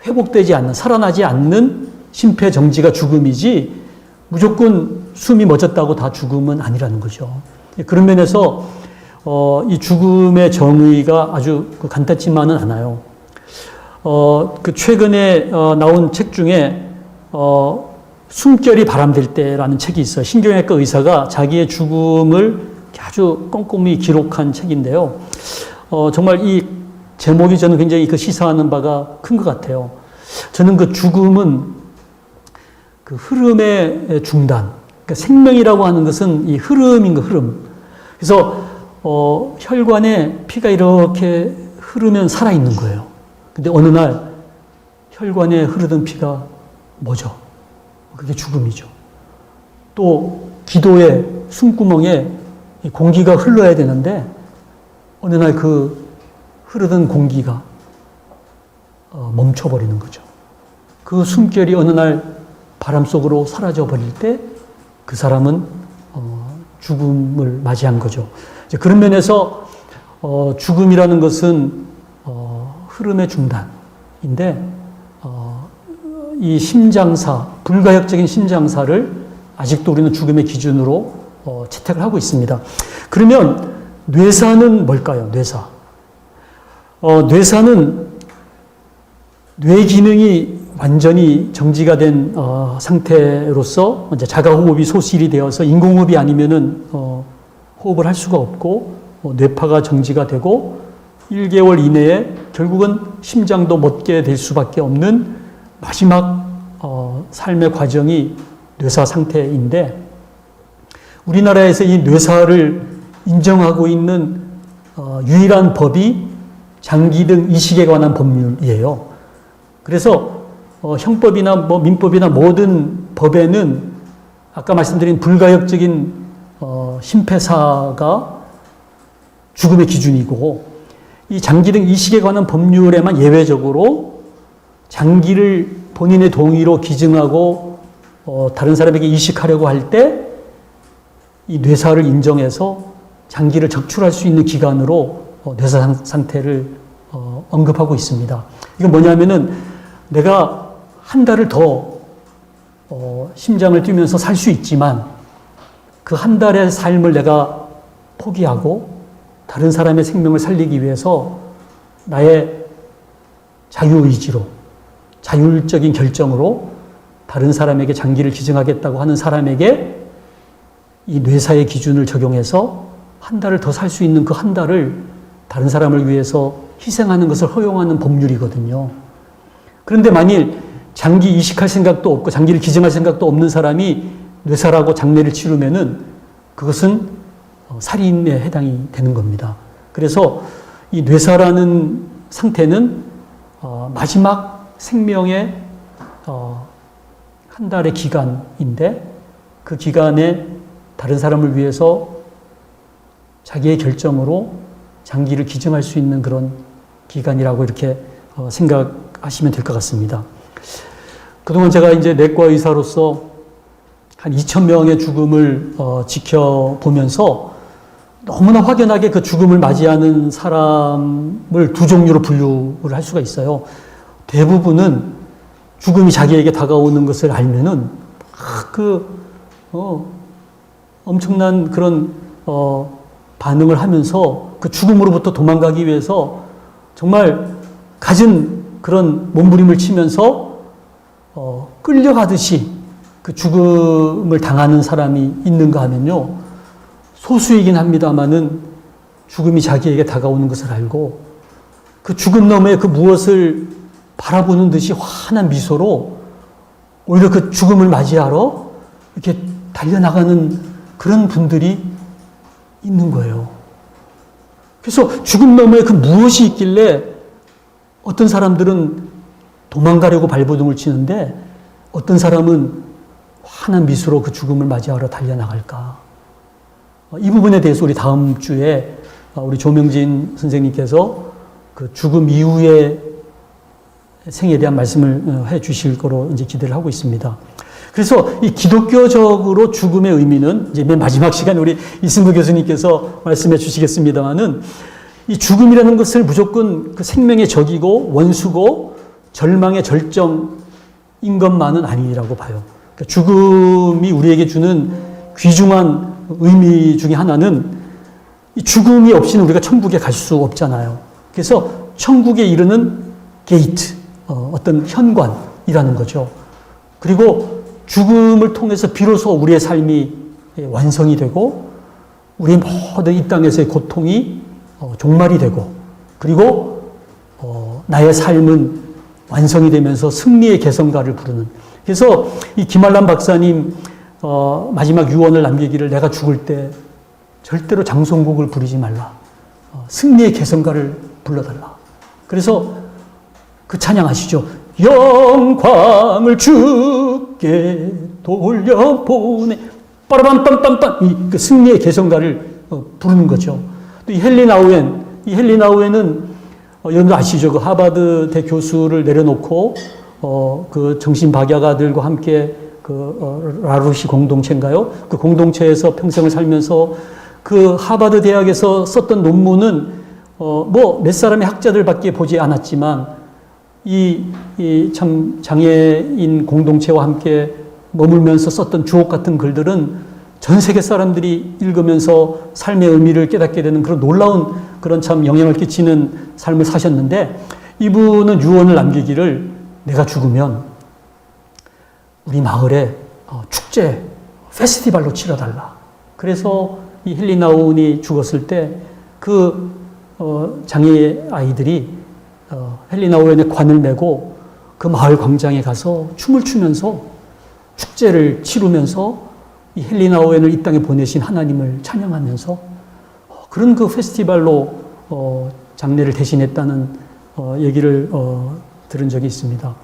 회복되지 않는, 살아나지 않는 심폐정지가 죽음이지 무조건 숨이 멎었다고 다 죽음은 아니라는 거죠. 그런 면에서 이 죽음의 정의가 아주 간단치만은 않아요. 그 최근에 나온 책 중에 숨결이 바람될 때라는 책이 있어요. 신경외과 의사가 자기의 죽음을 아주 꼼꼼히 기록한 책인데요. 정말 이 제목이 저는 굉장히 그 시사하는 바가 큰 것 같아요. 저는 그 죽음은 그 흐름의 중단, 그러니까 생명이라고 하는 것은 이 흐름인 거, 흐름. 그래서 혈관에 피가 이렇게 흐르면 살아있는 거예요. 근데 어느 날 혈관에 흐르던 피가 멎어. 그게 죽음이죠. 또 기도의 숨구멍에 공기가 흘러야 되는데 어느 날 그 흐르던 공기가 멈춰버리는 거죠. 그 숨결이 어느 날 바람 속으로 사라져 버릴 때 그 사람은 죽음을 맞이한 거죠. 이제 그런 면에서 죽음이라는 것은 흐름의 중단인데 이 심장사, 불가역적인 심장사를 아직도 우리는 죽음의 기준으로 채택을 하고 있습니다. 그러면 뇌사는 뭘까요? 뇌사. 뇌사는 뇌 기능이 완전히 정지가 된 상태로서 이제 자가호흡이 소실이 되어서 인공호흡이 아니면은 호흡을 할 수가 없고 뇌파가 정지가 되고 1개월 이내에 결국은 심장도 멎게 될 수밖에 없는 마지막 삶의 과정이 뇌사 상태인데 우리나라에서 이 뇌사를 인정하고 있는 유일한 법이 장기등 이식에 관한 법률이에요. 그래서 형법이나 뭐 민법이나 모든 법에는 아까 말씀드린 불가역적인 심폐사가 죽음의 기준이고 이 장기등 이식에 관한 법률에만 예외적으로 장기를 본인의 동의로 기증하고 다른 사람에게 이식하려고 할 때 이 뇌사를 인정해서 장기를 적출할 수 있는 기간으로 뇌사 상태를 언급하고 있습니다. 이건 뭐냐면은 내가 한 달을 더 심장을 뛰면서 살 수 있지만 그 한 달의 삶을 내가 포기하고 다른 사람의 생명을 살리기 위해서 나의 자유의지로 자율적인 결정으로 다른 사람에게 장기를 기증하겠다고 하는 사람에게 이 뇌사의 기준을 적용해서 한 달을 더 살 수 있는 그 한 달을 다른 사람을 위해서 희생하는 것을 허용하는 법률이거든요. 그런데 만일 장기 이식할 생각도 없고 장기를 기증할 생각도 없는 사람이 뇌사라고 장례를 치르면은 그것은 살인에 해당이 되는 겁니다. 그래서 이 뇌사라는 상태는 마지막 생명의 한 달의 기간인데 그 기간에 다른 사람을 위해서 자기의 결정으로 장기를 기증할 수 있는 그런 기간이라고 이렇게 생각하시면 될 것 같습니다. 그동안 제가 이제 내과 의사로서 한 2,000명의 죽음을 지켜보면서 너무나 확연하게 그 죽음을 맞이하는 사람을 두 종류로 분류를 할 수가 있어요. 대부분은 죽음이 자기에게 다가오는 것을 알면은 엄청난 그런 반응을 하면서 그 죽음으로부터 도망가기 위해서 정말 갖은 그런 몸부림을 치면서 끌려가듯이 그 죽음을 당하는 사람이 있는가 하면요. 소수이긴 합니다만은 죽음이 자기에게 다가오는 것을 알고 그 죽음 너머에 그 무엇을 바라보는 듯이 환한 미소로 오히려 그 죽음을 맞이하러 이렇게 달려나가는 그런 분들이 있는 거예요. 그래서 죽음 너머에 그 무엇이 있길래 어떤 사람들은 도망가려고 발버둥을 치는데 어떤 사람은 환한 미소로 그 죽음을 맞이하러 달려나갈까. 이 부분에 대해서 우리 다음 주에 우리 조명진 선생님께서 그 죽음 이후의 생에 대한 말씀을 해 주실 거로 이제 기대를 하고 있습니다. 그래서 이 기독교적으로 죽음의 의미는 이제 맨 마지막 시간에 우리 이승구 교수님께서 말씀해 주시겠습니다만은 이 죽음이라는 것을 무조건 그 생명의 적이고 원수고 절망의 절정인 것만은 아니라고 봐요. 그러니까 죽음이 우리에게 주는 귀중한 의미 중에 하나는 이 죽음이 없이는 우리가 천국에 갈 수 없잖아요. 그래서 천국에 이르는 게이트, 어떤 현관이라는 거죠. 그리고 죽음을 통해서 비로소 우리의 삶이 완성이 되고 우리의 모든 이 땅에서의 고통이 종말이 되고 그리고 나의 삶은 완성이 되면서 승리의 개성가를 부르는. 그래서 이 김한란 박사님 마지막 유언을 남기기를 내가 죽을 때 절대로 장송곡을 부르지 말라. 승리의 개성가를 불러달라. 그래서 그 찬양 아시죠? 영광을 주께 돌려보내 빠라밤빰빰빰 그 승리의 개성가를 부르는 거죠. 또 이 헨리 나우엔은 여러분들 아시죠? 그 하버드대 교수를 내려놓고 그 정신박약아들과 함께 라루시 공동체인가요? 그 공동체에서 평생을 살면서 그 하버드 대학에서 썼던 논문은 뭐 몇 사람의 학자들밖에 보지 않았지만 이 참 장애인 공동체와 함께 머물면서 썼던 주옥 같은 글들은 전 세계 사람들이 읽으면서 삶의 의미를 깨닫게 되는 그런 놀라운 그런 참 영향을 끼치는 삶을 사셨는데, 이분은 유언을 남기기를 내가 죽으면 우리 마을에 축제, 페스티벌로 치러달라. 그래서 이 헨리 나우엔이 죽었을 때 그 장애 아이들이 헨리 나우엔의 관을 메고 그 마을 광장에 가서 춤을 추면서 축제를 치르면서 이 헨리 나우엔을 이 땅에 보내신 하나님을 찬양하면서 그런 그 페스티벌로 장례를 대신했다는 얘기를 들은 적이 있습니다.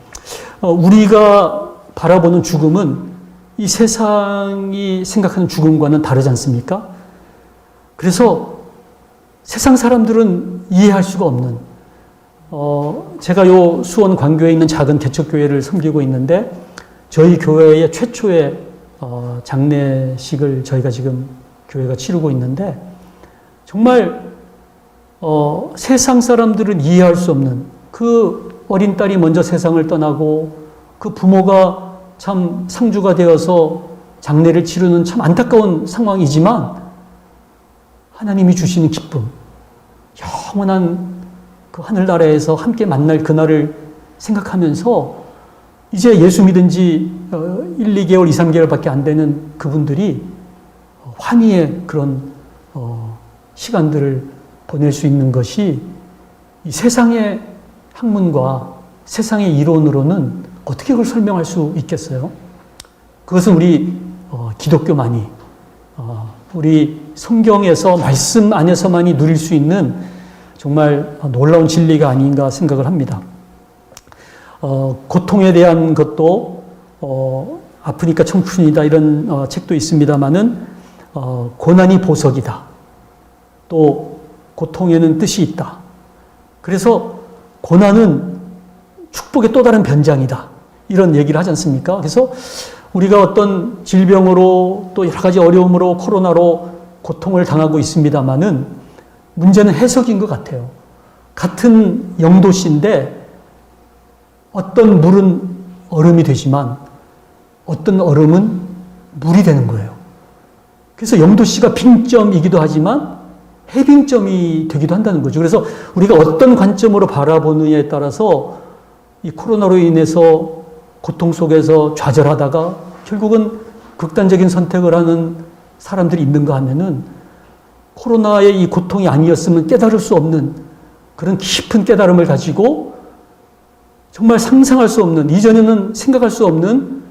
우리가 바라보는 죽음은 이 세상이 생각하는 죽음과는 다르지 않습니까? 그래서 세상 사람들은 이해할 수가 없는, 제가 요 수원 광교에 있는 작은 개척교회를 섬기고 있는데, 저희 교회의 최초의 장례식을 저희가 지금 교회가 치르고 있는데, 정말 세상 사람들은 이해할 수 없는 그 어린 딸이 먼저 세상을 떠나고 그 부모가 참 상주가 되어서 장례를 치르는 참 안타까운 상황이지만, 하나님이 주시는 기쁨, 영원한 그 하늘나라에서 함께 만날 그날을 생각하면서 이제 예수 믿은 지 1, 2개월, 2, 3개월밖에 안 되는 그분들이 환희의 그런 시간들을 보낼 수 있는 것이 이 세상의 학문과 세상의 이론으로는 어떻게 그걸 설명할 수 있겠어요? 그것은 우리 기독교만이, 우리 성경에서 말씀 안에서만이 누릴 수 있는 정말 놀라운 진리가 아닌가 생각을 합니다. 고통에 대한 것도 아프니까 청춘이다 이런 책도 있습니다마는 고난이 보석이다. 또 고통에는 뜻이 있다. 그래서 고난은 축복의 또 다른 변장이다. 이런 얘기를 하지 않습니까? 그래서 우리가 어떤 질병으로 또 여러 가지 어려움으로 코로나로 고통을 당하고 있습니다마는 문제는 해석인 것 같아요. 같은 영도시인데 어떤 물은 얼음이 되지만 어떤 얼음은 물이 되는 거예요. 그래서 영도시가 빙점이기도 하지만 해빙점이 되기도 한다는 거죠. 그래서 우리가 어떤 관점으로 바라보느냐에 따라서 이 코로나로 인해서 고통 속에서 좌절하다가 결국은 극단적인 선택을 하는 사람들이 있는가 하면은 코로나의 이 고통이 아니었으면 깨달을 수 없는 그런 깊은 깨달음을 가지고 정말 상상할 수 없는, 이전에는 생각할 수 없는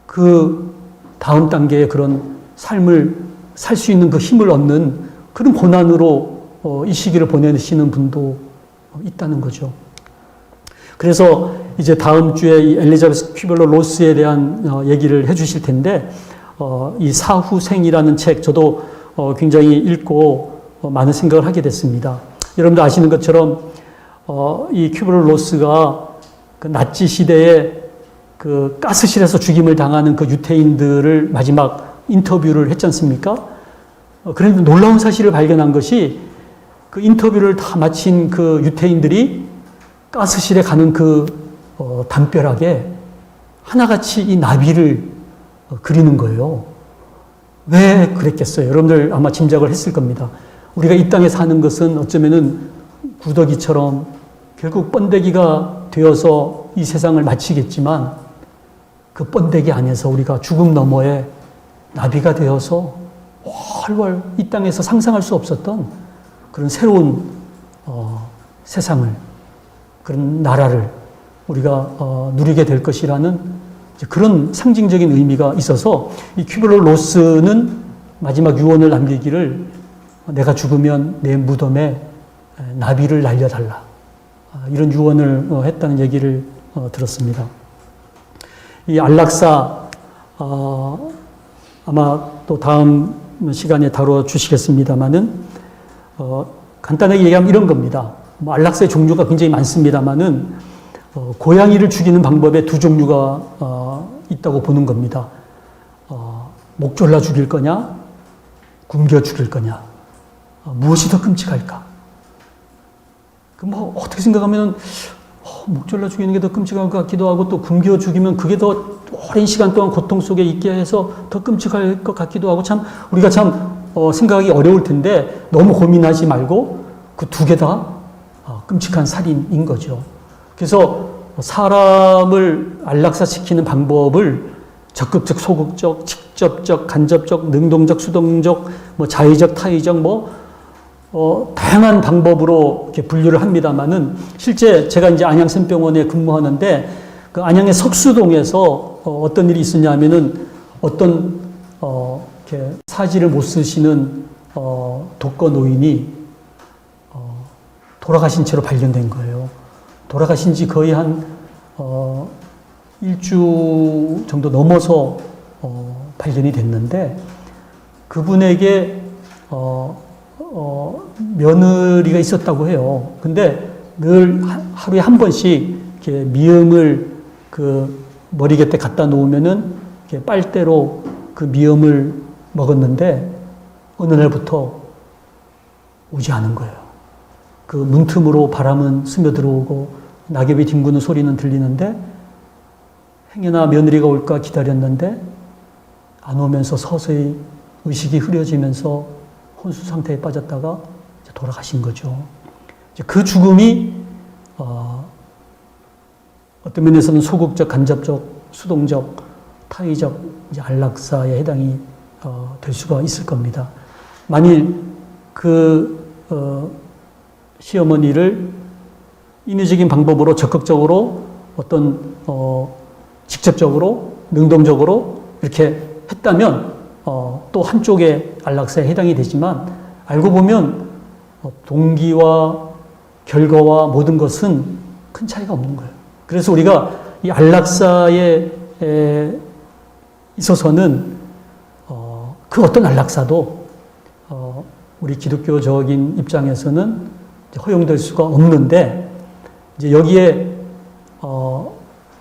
그 다음 단계의 그런 삶을 살 수 있는 그 힘을 얻는 그런 고난으로 이 시기를 보내시는 분도 있다는 거죠. 그래서 이제 다음 주에 이 엘리자베스 퀴블러 로스에 대한 얘기를 해 주실 텐데, 이 사후생이라는 책 저도 굉장히 읽고 많은 생각을 하게 됐습니다. 여러분도 아시는 것처럼 이 퀴블러 로스가 그 나치 시대에 그 가스실에서 죽임을 당하는 그 유태인들을 마지막 인터뷰를 했지 않습니까? 그런데 놀라운 사실을 발견한 것이 그 인터뷰를 다 마친 그 유태인들이 가스실에 가는 그 담벼락에 하나같이 이 나비를 그리는 거예요. 왜 그랬겠어요? 여러분들 아마 짐작을 했을 겁니다. 우리가 이 땅에 사는 것은 어쩌면은 구더기처럼 결국 번데기가 되어서 이 세상을 마치겠지만 그 번데기 안에서 우리가 죽음 너머에 나비가 되어서 훨훨 이 땅에서 상상할 수 없었던 그런 새로운 세상을, 그런 나라를 우리가 누리게 될 것이라는 그런 상징적인 의미가 있어서 이 퀴블러 로스는 마지막 유언을 남기기를 내가 죽으면 내 무덤에 나비를 날려달라. 이런 유언을 했다는 얘기를 들었습니다. 이 안락사, 아마 또 다음 시간에 다뤄주시겠습니다만은, 간단하게 얘기하면 이런 겁니다. 뭐 안락사의 종류가 굉장히 많습니다만은, 고양이를 죽이는 방법에 두 종류가 있다고 보는 겁니다. 목 졸라 죽일 거냐, 굶겨 죽일 거냐, 무엇이 더 끔찍할까? 뭐 어떻게 생각하면 목 졸라 죽이는 게 더 끔찍할 것 같기도 하고, 또 굶겨 죽이면 그게 더 오랜 시간 동안 고통 속에 있게 해서 더 끔찍할 것 같기도 하고, 참 우리가 참 생각하기 어려울 텐데 너무 고민하지 말고 그 두 개 다 끔찍한 살인인 거죠. 그래서 사람을 안락사시키는 방법을 적극적, 소극적, 직접적, 간접적, 능동적, 수동적, 뭐 자의적, 타의적, 다양한 방법으로 이렇게 분류를 합니다만은, 실제 제가 이제 안양샘병원에 근무하는데, 그 안양의 석수동에서 어떤 일이 있었냐면은, 어떤, 이렇게 사지를 못 쓰시는, 독거 노인이, 돌아가신 채로 발견된 거예요. 돌아가신 지 거의 한, 일주 정도 넘어서, 발견이 됐는데, 그분에게, 며느리가 있었다고 해요. 근데 늘 하루에 한 번씩 이렇게 미음을 그 머리 곁에 갖다 놓으면은 이렇게 빨대로 그 미음을 먹었는데 어느 날부터 오지 않은 거예요. 그 문틈으로 바람은 스며들어오고 낙엽이 뒹구는 소리는 들리는데, 행여나 며느리가 올까 기다렸는데 안 오면서 서서히 의식이 흐려지면서 혼수 상태에 빠졌다가 돌아가신 거죠. 그 죽음이 어떤 면에서는 소극적, 간접적, 수동적, 타의적 안락사에 해당이 될 수가 있을 겁니다. 만일 그 시어머니를 인위적인 방법으로 적극적으로 어떤 직접적으로 능동적으로 이렇게 했다면 또 한쪽의 안락사에 해당이 되지만, 알고 보면 동기와 결과와 모든 것은 큰 차이가 없는 거예요. 그래서 우리가 이 안락사에 있어서는 그 어떤 안락사도 우리 기독교적인 입장에서는 허용될 수가 없는데, 이제 여기에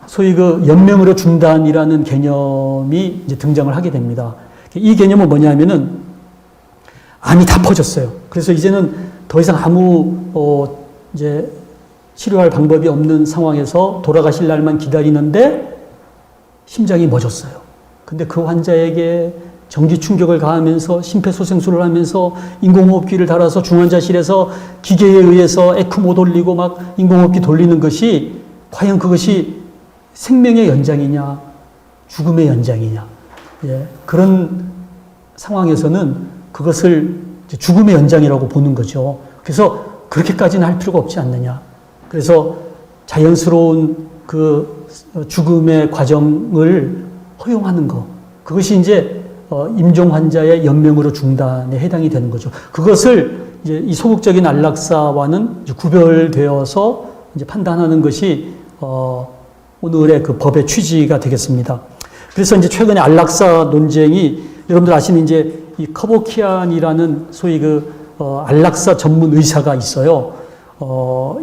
소위 그 연명으로 중단이라는 개념이 이제 등장을 하게 됩니다. 이 개념은 뭐냐면은 암이 다 퍼졌어요. 그래서 이제는 더 이상 아무 이제 치료할 방법이 없는 상황에서 돌아가실 날만 기다리는데 심장이 멎었어요. 근데 그 환자에게 전기 충격을 가하면서 심폐소생술을 하면서 인공호흡기를 달아서 중환자실에서 기계에 의해서 에크모 돌리고 막 인공호흡기 돌리는 것이 과연 그것이 생명의 연장이냐 죽음의 연장이냐, 그런 상황에서는 그것을 죽음의 연장이라고 보는 거죠. 그래서 그렇게까지는 할 필요가 없지 않느냐. 그래서 자연스러운 그 죽음의 과정을 허용하는 것, 그것이 이제 임종 환자의 연명으로 중단에 해당이 되는 거죠. 그것을 이제 이 소극적인 안락사와는 이제 구별되어서 이제 판단하는 것이 오늘의 그 법의 취지가 되겠습니다. 그래서 이제 최근에 안락사 논쟁이, 여러분들 아시는 이제 이 커보키안이라는 소위 그 안락사 전문 의사가 있어요.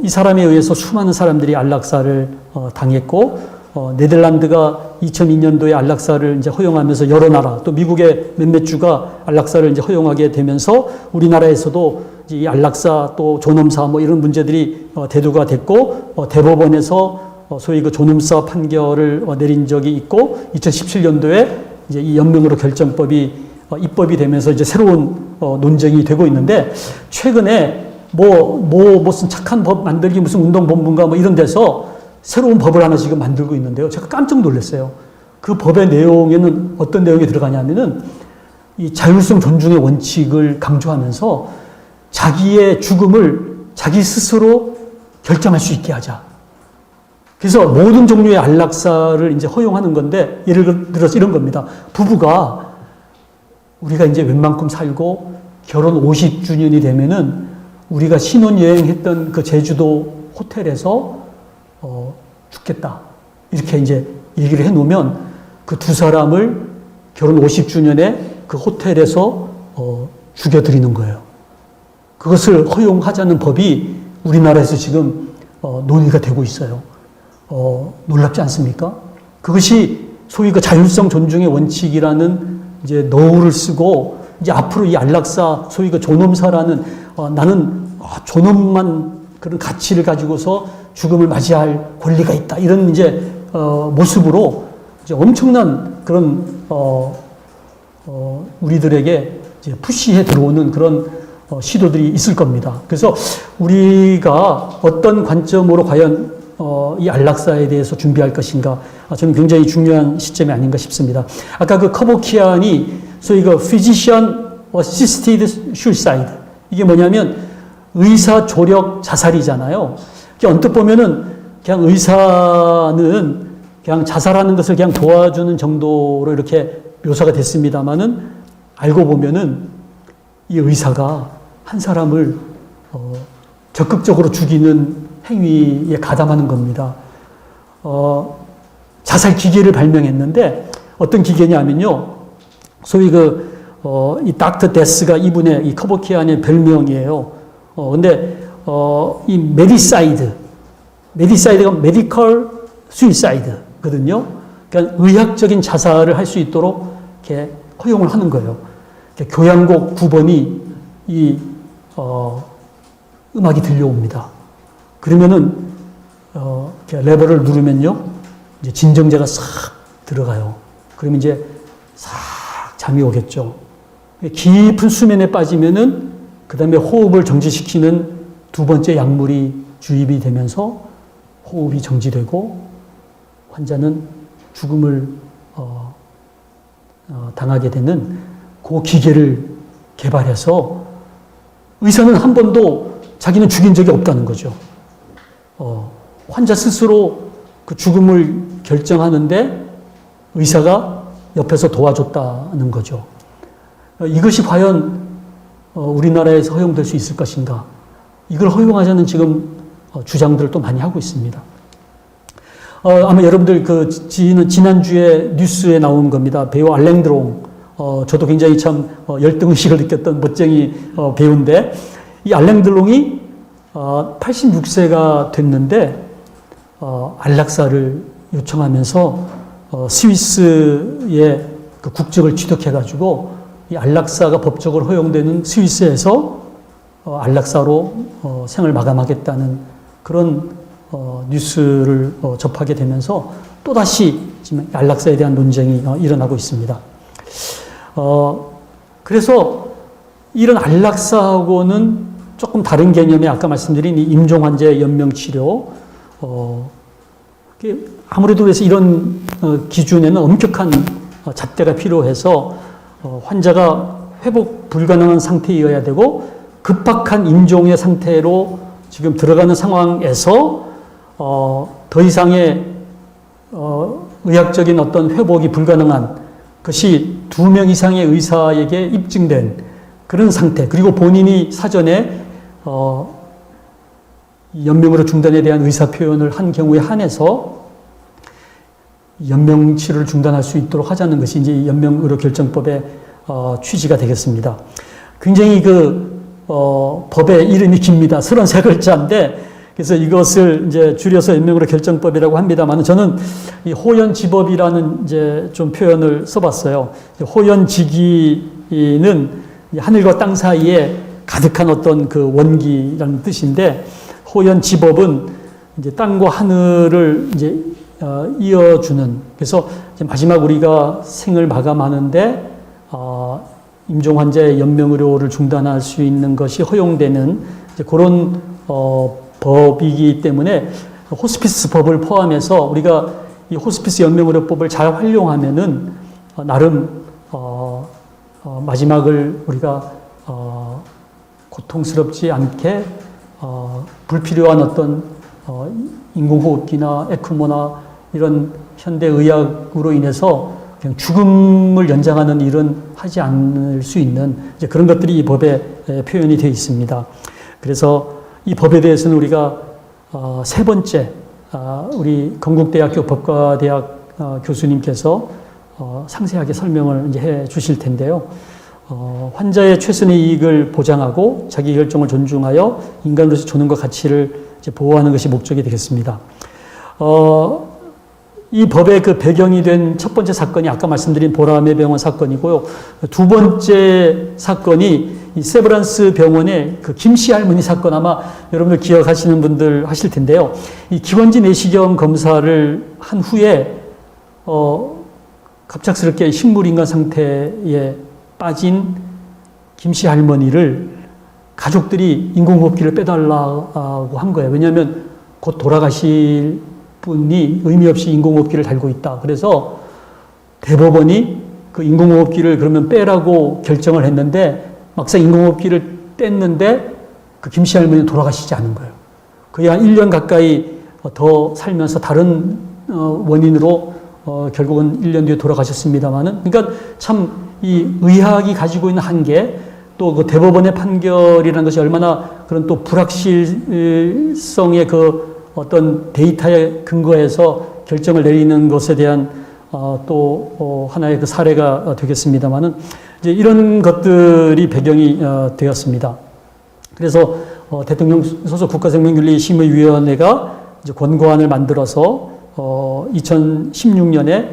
이 사람에 의해서 수많은 사람들이 안락사를 당했고, 네덜란드가 2002년도에 안락사를 이제 허용하면서 여러 나라, 또 미국의 몇몇 주가 안락사를 이제 허용하게 되면서 우리나라에서도 이 안락사 또 존엄사 뭐 이런 문제들이 대두가 됐고, 대법원에서 소위 그 존엄사 판결을 내린 적이 있고, 2017년도에 이제 이 연명으로 결정법이 입법이 되면서 이제 새로운 논쟁이 되고 있는데, 최근에 무슨 착한 법 만들기 무슨 운동본부인가 뭐 이런 데서 새로운 법을 하나 지금 만들고 있는데요. 제가 깜짝 놀랐어요. 그 법의 내용에는 어떤 내용이 들어가냐면은 이 자율성 존중의 원칙을 강조하면서 자기의 죽음을 자기 스스로 결정할 수 있게 하자. 그래서 모든 종류의 안락사를 이제 허용하는 건데, 예를 들어서 이런 겁니다. 부부가 우리가 이제 웬만큼 살고 결혼 50주년이 되면은 우리가 신혼여행했던 그 제주도 호텔에서 죽겠다. 이렇게 이제 얘기를 해 놓으면 그 두 사람을 결혼 50주년에 그 호텔에서 죽여드리는 거예요. 그것을 허용하자는 법이 우리나라에서 지금 논의가 되고 있어요. 놀랍지 않습니까? 그것이 소위 그 자율성 존중의 원칙이라는 이제 너울을 쓰고 이제 앞으로 이 안락사 소위 그 존엄사라는 나는 존엄만 그런 가치를 가지고서 죽음을 맞이할 권리가 있다 이런 이제 모습으로 이제 엄청난 그런 우리들에게 이제 푸시해 들어오는 그런 시도들이 있을 겁니다. 그래서 우리가 어떤 관점으로 과연 이 안락사에 대해서 준비할 것인가 저는 굉장히 중요한 시점이 아닌가 싶습니다. 아까 그 커보키안이 소위 그 Physician Assisted Suicide 이게 뭐냐면 의사 조력 자살이잖아요. 언뜻 보면은 그냥 의사는 그냥 자살하는 것을 그냥 도와주는 정도로 이렇게 묘사가 됐습니다만은 알고 보면은 이 의사가 한 사람을 적극적으로 죽이는 행위에 가담하는 겁니다. 자살 기계를 발명했는데 어떤 기계냐면요. 소위 이 닥터 데스가 이분의 이 커보키안의 별명이에요. 근데 이 메디사이드가 메디컬 수이사이드거든요. 그러니까 의학적인 자살을 할 수 있도록 이렇게 허용을 하는 거예요. 교향곡 9번이 이 음악이 들려옵니다. 그러면은 이렇게 레버를 누르면요, 이제 진정제가 싹 들어가요. 그러면 이제 싹 잠이 오겠죠. 깊은 수면에 빠지면은 그 다음에 호흡을 정지시키는 두 번째 약물이 주입이 되면서 호흡이 정지되고 환자는 죽음을 당하게 되는 그 기계를 개발해서 의사는 한 번도 자기는 죽인 적이 없다는 거죠. 환자 스스로 그 죽음을 결정하는데 의사가 옆에서 도와줬다는 거죠. 이것이 과연 우리나라에서 허용될 수 있을 것인가? 이걸 허용하자는 지금 주장들을 또 많이 하고 있습니다. 아마 여러분들 지난주에 뉴스에 나온 겁니다. 배우 알랭드롱. 저도 굉장히 참 열등의식을 느꼈던 멋쟁이 배우인데, 이 알랭드롱이 86세가 됐는데, 안락사를 요청하면서 스위스의 그 국적을 취득해가지고, 이 안락사가 법적으로 허용되는 스위스에서 안락사로 생을 마감하겠다는 그런 뉴스를 접하게 되면서 또다시 지금 안락사에 대한 논쟁이 일어나고 있습니다. 그래서 이런 안락사하고는 조금 다른 개념의 아까 말씀드린 이 임종 환자의 연명치료, 아무래도 그래서 이런 기준에는 엄격한 잣대가 필요해서 환자가 회복 불가능한 상태여야 되고 급박한 임종의 상태로 지금 들어가는 상황에서 더 이상의 의학적인 어떤 회복이 불가능한 것이 2명 이상의 의사에게 입증된 그런 상태, 그리고 본인이 사전에 연명으로 중단에 대한 의사 표현을 한 경우에 한해서 연명 치료를 중단할 수 있도록 하자는 것이 이제 연명의료 결정법의 취지가 되겠습니다. 굉장히 법의 이름이 깁니다. 33글자인데, 그래서 이것을 이제 줄여서 연명의료 결정법이라고 합니다만, 저는 이 호연지법이라는 이제 좀 표현을 써봤어요. 호연지기는 하늘과 땅 사이에 가득한 어떤 그 원기라는 뜻인데, 호연지법은 이제 땅과 하늘을 이제 이어주는, 그래서 이제 마지막 우리가 생을 마감하는데 임종 환자의 연명의료를 중단할 수 있는 것이 허용되는 이제 그런 법이기 때문에 호스피스 법을 포함해서 우리가 이 호스피스 연명의료법을 잘 활용하면은 나름 마지막을 우리가 고통스럽지 않게 불필요한 어떤 인공호흡기나 에크모나 이런 현대의학으로 인해서 그냥 죽음을 연장하는 일은 하지 않을 수 있는 이제 그런 것들이 이 법에 표현이 되어 있습니다. 그래서 이 법에 대해서는 우리가 세 번째 우리 건국대학교 법과대학 교수님께서 상세하게 설명을 이제 해 주실 텐데요. 환자의 최선의 이익을 보장하고 자기 결정을 존중하여 인간으로서 존엄과 가치를 이제 보호하는 것이 목적이 되겠습니다. 이 법의 그 배경이 된 첫 번째 사건이 아까 말씀드린 보라매 병원 사건이고요. 두 번째 사건이 이 세브란스 병원의 그 김씨 할머니 사건 아마 여러분들 기억하시는 분들 하실 텐데요. 이 기원지 내시경 검사를 한 후에 갑작스럽게 식물인간 상태에 빠진 김씨 할머니를 가족들이 인공호흡기를 빼달라고 한 거예요. 왜냐하면 곧 돌아가실 분이 의미 없이 인공호흡기를 달고 있다. 그래서 대법원이 그 인공호흡기를 그러면 빼라고 결정을 했는데 막상 인공호흡기를 뗐는데 그 김씨 할머니는 돌아가시지 않은 거예요. 거의 한 1년 가까이 더 살면서 다른 원인으로 결국은 1년 뒤에 돌아가셨습니다만은 그러니까 참 이 의학이 가지고 있는 한계 또 그 대법원의 판결이라는 것이 얼마나 그런 또 불확실성의 그 어떤 데이터에 근거해서 결정을 내리는 것에 대한 또 하나의 그 사례가 되겠습니다만은 이제 이런 것들이 배경이 되었습니다. 그래서 대통령 소속 국가생명윤리심의위원회가 이제 권고안을 만들어서 2016년에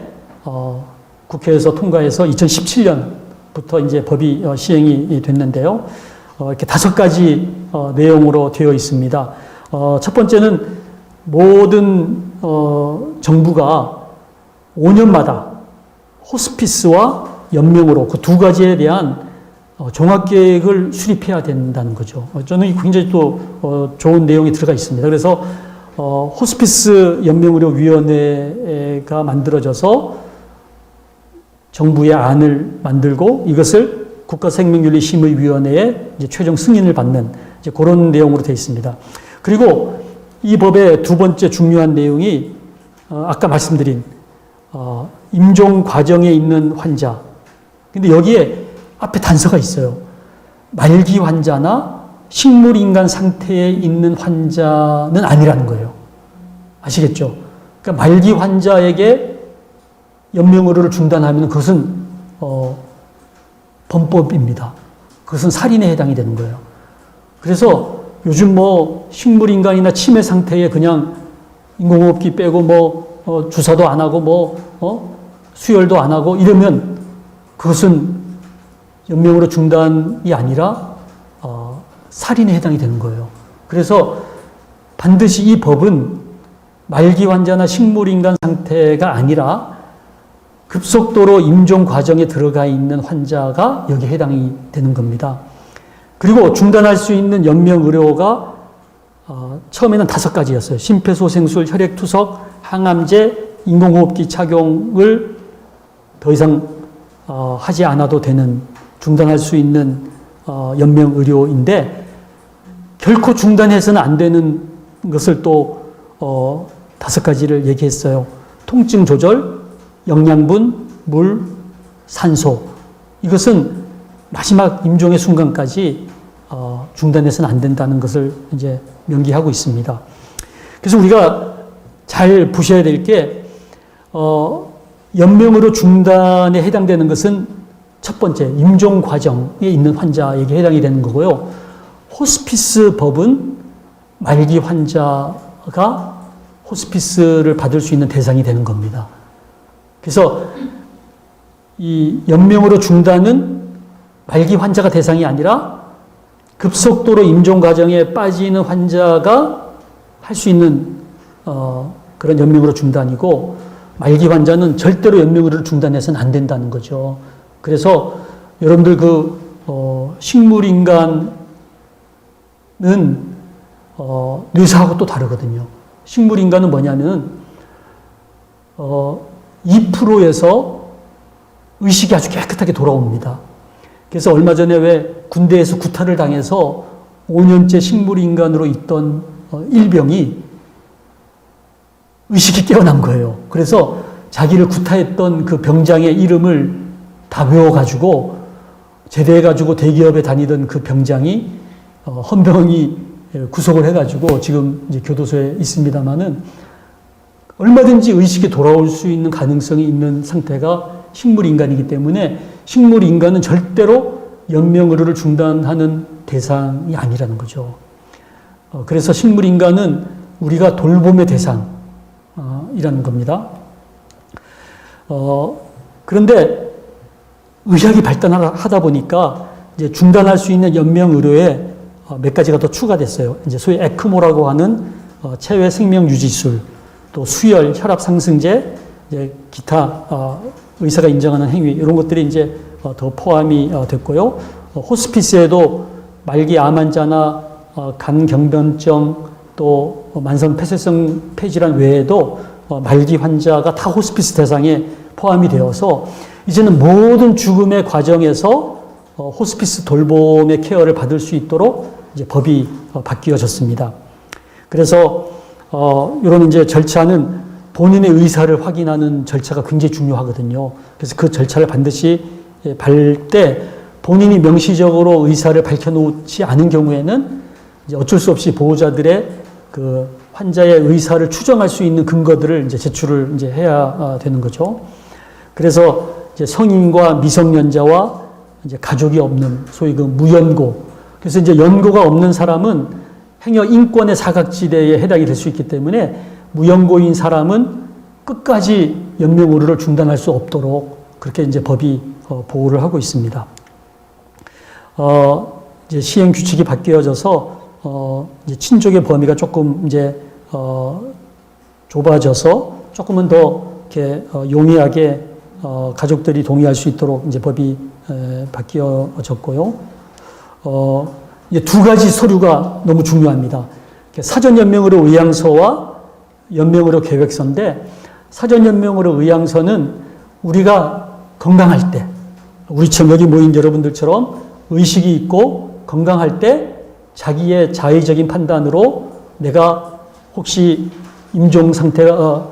국회에서 통과해서 2017년부터 이제 법이 시행이 됐는데요. 이렇게 5가지 내용으로 되어 있습니다. 첫 번째는 모든 정부가 5년마다 호스피스와 연명으로 그 두 가지에 대한 종합계획을 수립해야 된다는 거죠. 저는 굉장히 또 좋은 내용이 들어가 있습니다. 그래서 호스피스 연명의료위원회가 만들어져서 정부의 안을 만들고 이것을 국가생명윤리심의위원회에 이제 최종 승인을 받는 이제 그런 내용으로 되어 있습니다. 그리고 이 법의 두 번째 중요한 내용이 아까 말씀드린 임종 과정에 있는 환자. 근데 여기에 앞에 단서가 있어요. 말기 환자나 식물인간 상태에 있는 환자는 아니라는 거예요. 아시겠죠? 그러니까 말기 환자에게 연명의료를 중단하면 그것은 범법입니다. 그것은 살인에 해당이 되는 거예요. 그래서 요즘 뭐 식물인간이나 치매 상태에 그냥 인공호흡기 빼고 주사도 안 하고 수혈도 안 하고 이러면 그것은 연명으로 중단이 아니라 살인에 해당이 되는 거예요. 그래서 반드시 이 법은 말기 환자나 식물인간 상태가 아니라 급속도로 임종 과정에 들어가 있는 환자가 여기에 해당이 되는 겁니다. 그리고 중단할 수 있는 연명 의료가 처음에는 5가지였어요. 심폐소생술, 혈액투석, 항암제, 인공호흡기 착용을 더 이상 하지 않아도 되는 중단할 수 있는 연명 의료인데 결코 중단해서는 안 되는 것을 또 5가지를 얘기했어요. 통증 조절, 영양분, 물, 산소. 이것은 마지막 임종의 순간까지 중단해서는 안 된다는 것을 이제 명기하고 있습니다. 그래서 우리가 잘 보셔야 될 게 연명으로 중단에 해당되는 것은 첫 번째 임종 과정에 있는 환자에게 해당이 되는 거고요. 호스피스 법은 말기 환자가 호스피스를 받을 수 있는 대상이 되는 겁니다. 그래서 이 연명으로 중단은 말기 환자가 대상이 아니라 급속도로 임종 과정에 빠지는 환자가 할 수 있는 그런 연명으로 중단이고 말기 환자는 절대로 연명으로 중단해서는 안 된다는 거죠. 그래서 여러분들 식물인간은 뇌사하고 또 다르거든요. 식물인간은 뭐냐면 2%에서 의식이 아주 깨끗하게 돌아옵니다. 그래서 얼마 전에 왜 군대에서 구타를 당해서 5년째 식물인간으로 있던 일병이 의식이 깨어난 거예요. 그래서 자기를 구타했던 그 병장의 이름을 다 외워가지고 제대해가지고 대기업에 다니던 그 병장이 헌병이 구속을 해가지고 지금 이제 교도소에 있습니다만은 얼마든지 의식이 돌아올 수 있는 가능성이 있는 상태가 식물인간이기 때문에 식물인간은 절대로 연명의료를 중단하는 대상이 아니라는 거죠. 그래서 식물인간은 우리가 돌봄의 대상이라는 겁니다. 그런데 의학이 발달하다 보니까 이제 중단할 수 있는 연명의료에 몇 가지가 더 추가됐어요. 이제 소위 에크모라고 하는 체외 생명 유지술, 또 수혈, 혈압 상승제, 이제 기타 의사가 인정하는 행위 이런 것들이 이제 더 포함이 됐고요. 호스피스에도 말기 암 환자나 간 경변증 또 만성 폐쇄성 폐질환 외에도 말기 환자가 다 호스피스 대상에 포함이 되어서 이제는 모든 죽음의 과정에서 호스피스 돌봄의 케어를 받을 수 있도록 이제 법이 바뀌어졌습니다. 그래서 이런 이제 절차는 본인의 의사를 확인하는 절차가 굉장히 중요하거든요. 그래서 그 절차를 반드시 밟을 때 본인이 명시적으로 의사를 밝혀놓지 않은 경우에는 이제 어쩔 수 없이 보호자들의 그 환자의 의사를 추정할 수 있는 근거들을 이제 제출을 이제 해야 되는 거죠. 그래서 이제 성인과 미성년자와 이제 가족이 없는 소위 그 무연고. 그래서 이제 연고가 없는 사람은 행여 인권의 사각지대에 해당이 될 수 있기 때문에 무연고인 사람은 끝까지 연명의료를 중단할 수 없도록 그렇게 이제 법이 보호를 하고 있습니다. 이제 시행 규칙이 바뀌어져서 이제 친족의 범위가 조금 이제 좁아져서 조금은 더 이렇게 용이하게 가족들이 동의할 수 있도록 이제 법이 바뀌어졌고요. 이제 두 가지 서류가 너무 중요합니다. 사전 연명의료 의향서와 연명의료 계획서인데 사전 연명의료 의향서는 우리가 건강할 때 우리처럼 여기 모인 여러분들처럼 의식이 있고 건강할 때 자기의 자의적인 판단으로 내가 혹시 임종 상태가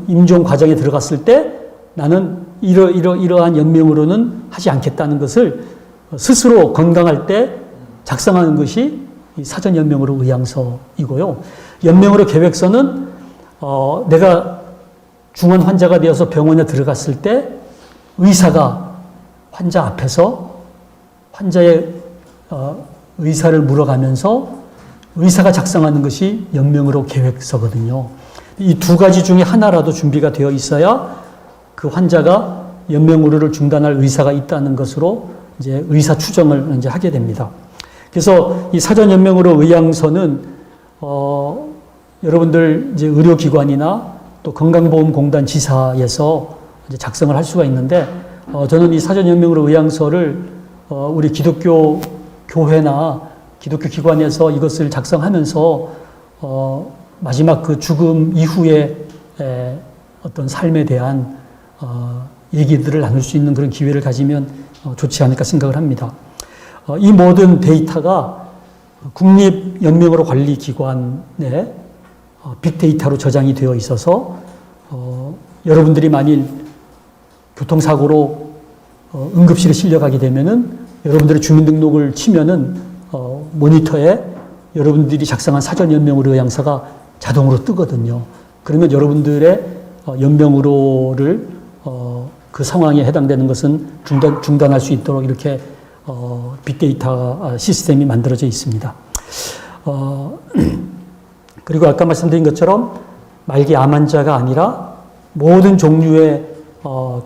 임종 과정에 들어갔을 때 나는 이러한 연명으로는 하지 않겠다는 것을 스스로 건강할 때 작성하는 것이 이 사전 연명으로 의향서이고요. 연명으로 계획서는 내가 중환 환자가 되어서 병원에 들어갔을 때 의사가 환자 앞에서 환자의 의사를 물어가면서 의사가 작성하는 것이 연명으로 계획서거든요. 이 두 가지 중에 하나라도 준비가 되어 있어야 그 환자가 연명의료를 중단할 의사가 있다는 것으로 이제 의사 추정을 이제 하게 됩니다. 그래서 이 사전 연명의료 의향서는 여러분들 이제 의료기관이나 또 건강보험공단 지사에서 이제 작성을 할 수가 있는데 저는 이 사전 연명의료 의향서를 우리 기독교 교회나 기독교 기관에서 이것을 작성하면서 마지막 그 죽음 이후에 어떤 삶에 대한 얘기들을 나눌 수 있는 그런 기회를 가지면 좋지 않을까 생각을 합니다. 이 모든 데이터가 국립연명의료관리기관에 빅데이터로 저장이 되어 있어서 여러분들이 만일 교통사고로 응급실에 실려가게 되면은 여러분들의 주민등록을 치면은 모니터에 여러분들이 작성한 사전 연명의료 의향서가 자동으로 뜨거든요. 그러면 여러분들의 연명의료를 그 상황에 해당되는 것은 중단할 수 있도록 이렇게 빅데이터 시스템이 만들어져 있습니다. 그리고 아까 말씀드린 것처럼 말기 암 환자가 아니라 모든 종류의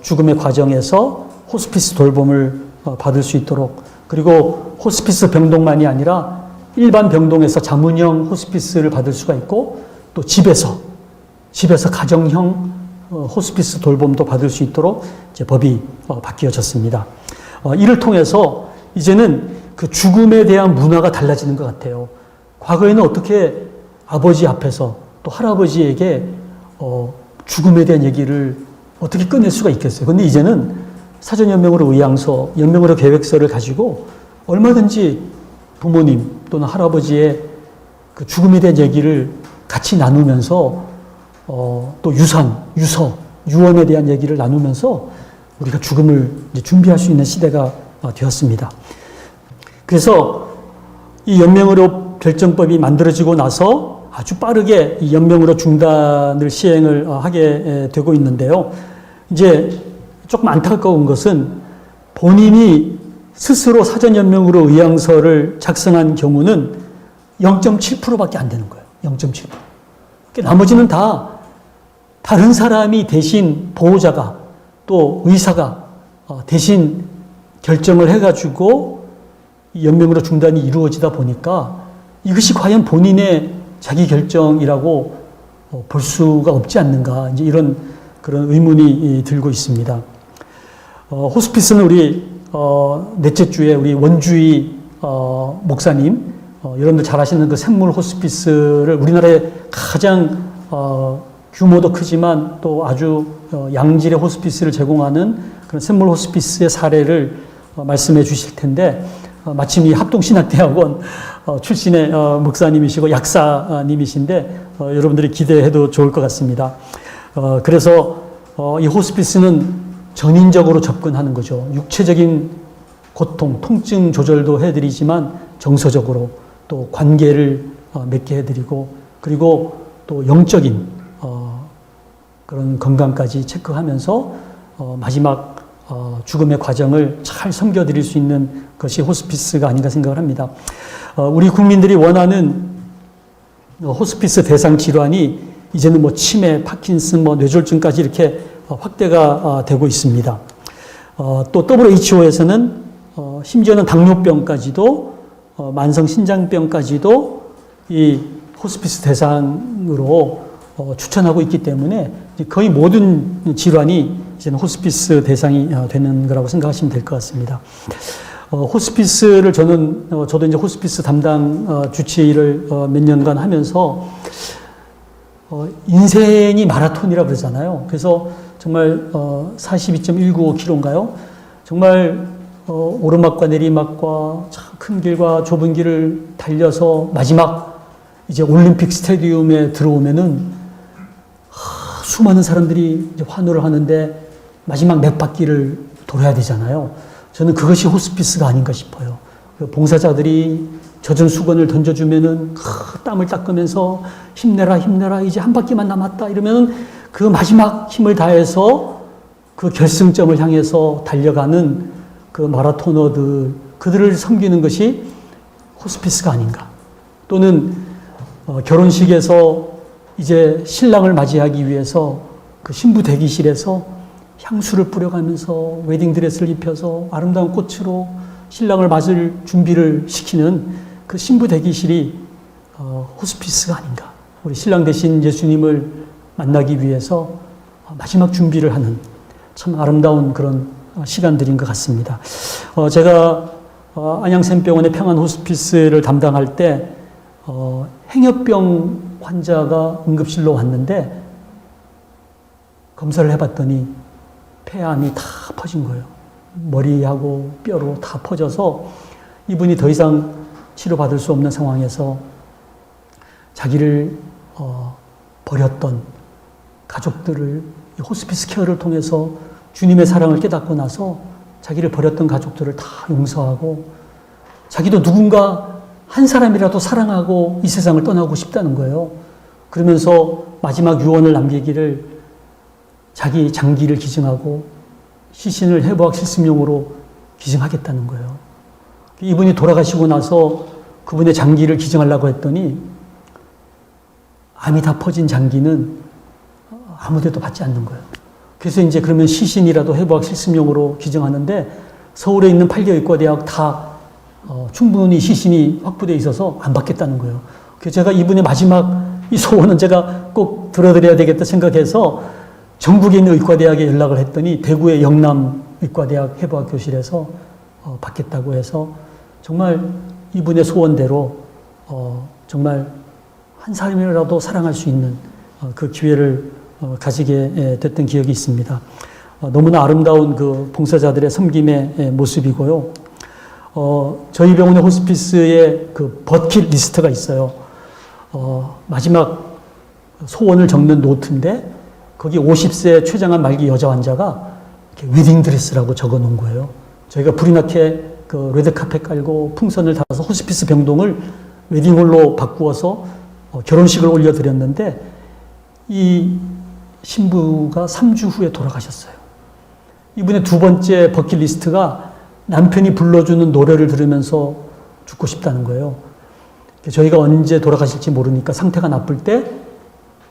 죽음의 과정에서 호스피스 돌봄을 받을 수 있도록, 그리고 호스피스 병동만이 아니라 일반 병동에서 자문형 호스피스를 받을 수가 있고 또 집에서 가정형 호스피스 돌봄도 받을 수 있도록 이제 법이 바뀌어졌습니다. 이를 통해서 이제는 그 죽음에 대한 문화가 달라지는 것 같아요. 과거에는 어떻게 아버지 앞에서 또 할아버지에게 죽음에 대한 얘기를 어떻게 꺼낼 수가 있겠어요. 그런데 이제는 사전연명으로 의향서, 연명으로 계획서를 가지고 얼마든지 부모님 또는 할아버지의 그 죽음에 대한 얘기를 같이 나누면서 또 유서 유언에 대한 얘기를 나누면서 우리가 죽음을 이제 준비할 수 있는 시대가 되었습니다. 그래서 이 연명으로 결정법이 만들어지고 나서 아주 빠르게 이 연명으로 중단을 시행을 하게 되고 있는데요. 이제 조금 안타까운 것은 본인이 스스로 사전연명으로 의향서를 작성한 경우는 0.7%밖에 안 되는 거예요. 0.7%. 나머지는 다 다른 사람이 대신 보호자가 또 의사가 대신 결정을 해가지고 연명으로 중단이 이루어지다 보니까 이것이 과연 본인의 자기 결정이라고 볼 수가 없지 않는가, 이제 이런 그런 의문이 들고 있습니다. 호스피스는 우리 넷째 주에 우리 원주희 목사님, 여러분들 잘 아시는 그 샘물 호스피스를 우리나라의 가장 규모도 크지만 또 아주 양질의 호스피스를 제공하는 그런 샘물 호스피스의 사례를 말씀해 주실 텐데, 마침 이 합동신학대학원 출신의 목사님이시고 약사님이신데 여러분들이 기대해도 좋을 것 같습니다. 그래서 이 호스피스는 전인적으로 접근하는 거죠. 육체적인 고통, 통증 조절도 해드리지만 정서적으로 또 관계를 맺게 해드리고, 그리고 또 영적인 그런 건강까지 체크하면서 마지막 죽음의 과정을 잘 섬겨드릴 수 있는 것이 호스피스가 아닌가 생각을 합니다. 우리 국민들이 원하는 호스피스 대상 질환이 이제는 뭐 치매, 파킨슨, 뭐 뇌졸중까지 이렇게 확대가 되고 있습니다. 또 WHO에서는 심지어는 당뇨병까지도 만성 신장병까지도 이 호스피스 대상으로 추천하고 있기 때문에 거의 모든 질환이 이제는 호스피스 대상이 되는 거라고 생각하시면 될 것 같습니다. 호스피스를 저도 이제 호스피스 담당 주치의를 몇 년간 하면서 인생이 마라톤이라 그러잖아요. 그래서 정말 42.195km인가요? 정말 오르막과 내리막과 참 큰 길과 좁은 길을 달려서 마지막 이제 올림픽 스타디움에 들어오면은 수많은 사람들이 이제 환호를 하는데 마지막 몇 바퀴를 돌아야 되잖아요. 저는 그것이 호스피스가 아닌가 싶어요. 봉사자들이 젖은 수건을 던져주면은 땀을 닦으면서 힘내라, 힘내라, 이제 한 바퀴만 남았다 이러면은 그 마지막 힘을 다해서 그 결승점을 향해서 달려가는 그 마라토너들, 그들을 섬기는 것이 호스피스가 아닌가. 또는 결혼식에서 이제 신랑을 맞이하기 위해서 그 신부 대기실에서 향수를 뿌려가면서 웨딩드레스를 입혀서 아름다운 꽃으로 신랑을 맞을 준비를 시키는 그 신부 대기실이 호스피스가 아닌가. 우리 신랑 대신 예수님을 만나기 위해서 마지막 준비를 하는 참 아름다운 그런 시간들인 것 같습니다. 제가 안양샘병원의 평안호스피스를 담당할 때 행여병 환자가 응급실로 왔는데 검사를 해봤더니 폐암이 다 퍼진 거예요. 머리하고 뼈로 다 퍼져서 이분이 더 이상 치료받을 수 없는 상황에서 자기를 버렸던 가족들을 호스피스 케어를 통해서 주님의 사랑을 깨닫고 나서 자기를 버렸던 가족들을 다 용서하고 자기도 누군가 한 사람이라도 사랑하고 이 세상을 떠나고 싶다는 거예요. 그러면서 마지막 유언을 남기기를 자기 장기를 기증하고 시신을 해부학 실습용으로 기증하겠다는 거예요. 이분이 돌아가시고 나서 그분의 장기를 기증하려고 했더니 암이 다 퍼진 장기는 아무데도 받지 않는 거예요. 그래서 이제 그러면 시신이라도 해부학 실습용으로 기증하는데 서울에 있는 8개 의과대학 다 충분히 시신이 확보되어 있어서 안 받겠다는 거예요. 그래서 제가 이분의 마지막 이 소원은 제가 꼭 들어드려야 되겠다 생각해서 전국에 있는 의과대학에 연락을 했더니 대구의 영남의과대학 해부학 교실에서 받겠다고 해서 정말 이분의 소원대로 정말 한 사람이라도 사랑할 수 있는 그 기회를 가지게 됐던 기억이 있습니다. 너무나 아름다운 그 봉사자들의 섬김의 모습이고요. 저희 병원의 호스피스에 그 버킷 리스트가 있어요. 마지막 소원을 적는 노트인데 거기 50세 췌장암 말기 여자 환자가 웨딩드레스라고 적어 놓은 거예요. 저희가 불이 나게 그 레드카펫 깔고 풍선을 달아서 호스피스 병동을 웨딩홀로 바꾸어서 결혼식을 올려드렸는데 이 신부가 3주 후에 돌아가셨어요. 이분의 두 번째 버킷리스트가 남편이 불러주는 노래를 들으면서 죽고 싶다는 거예요. 저희가 언제 돌아가실지 모르니까 상태가 나쁠 때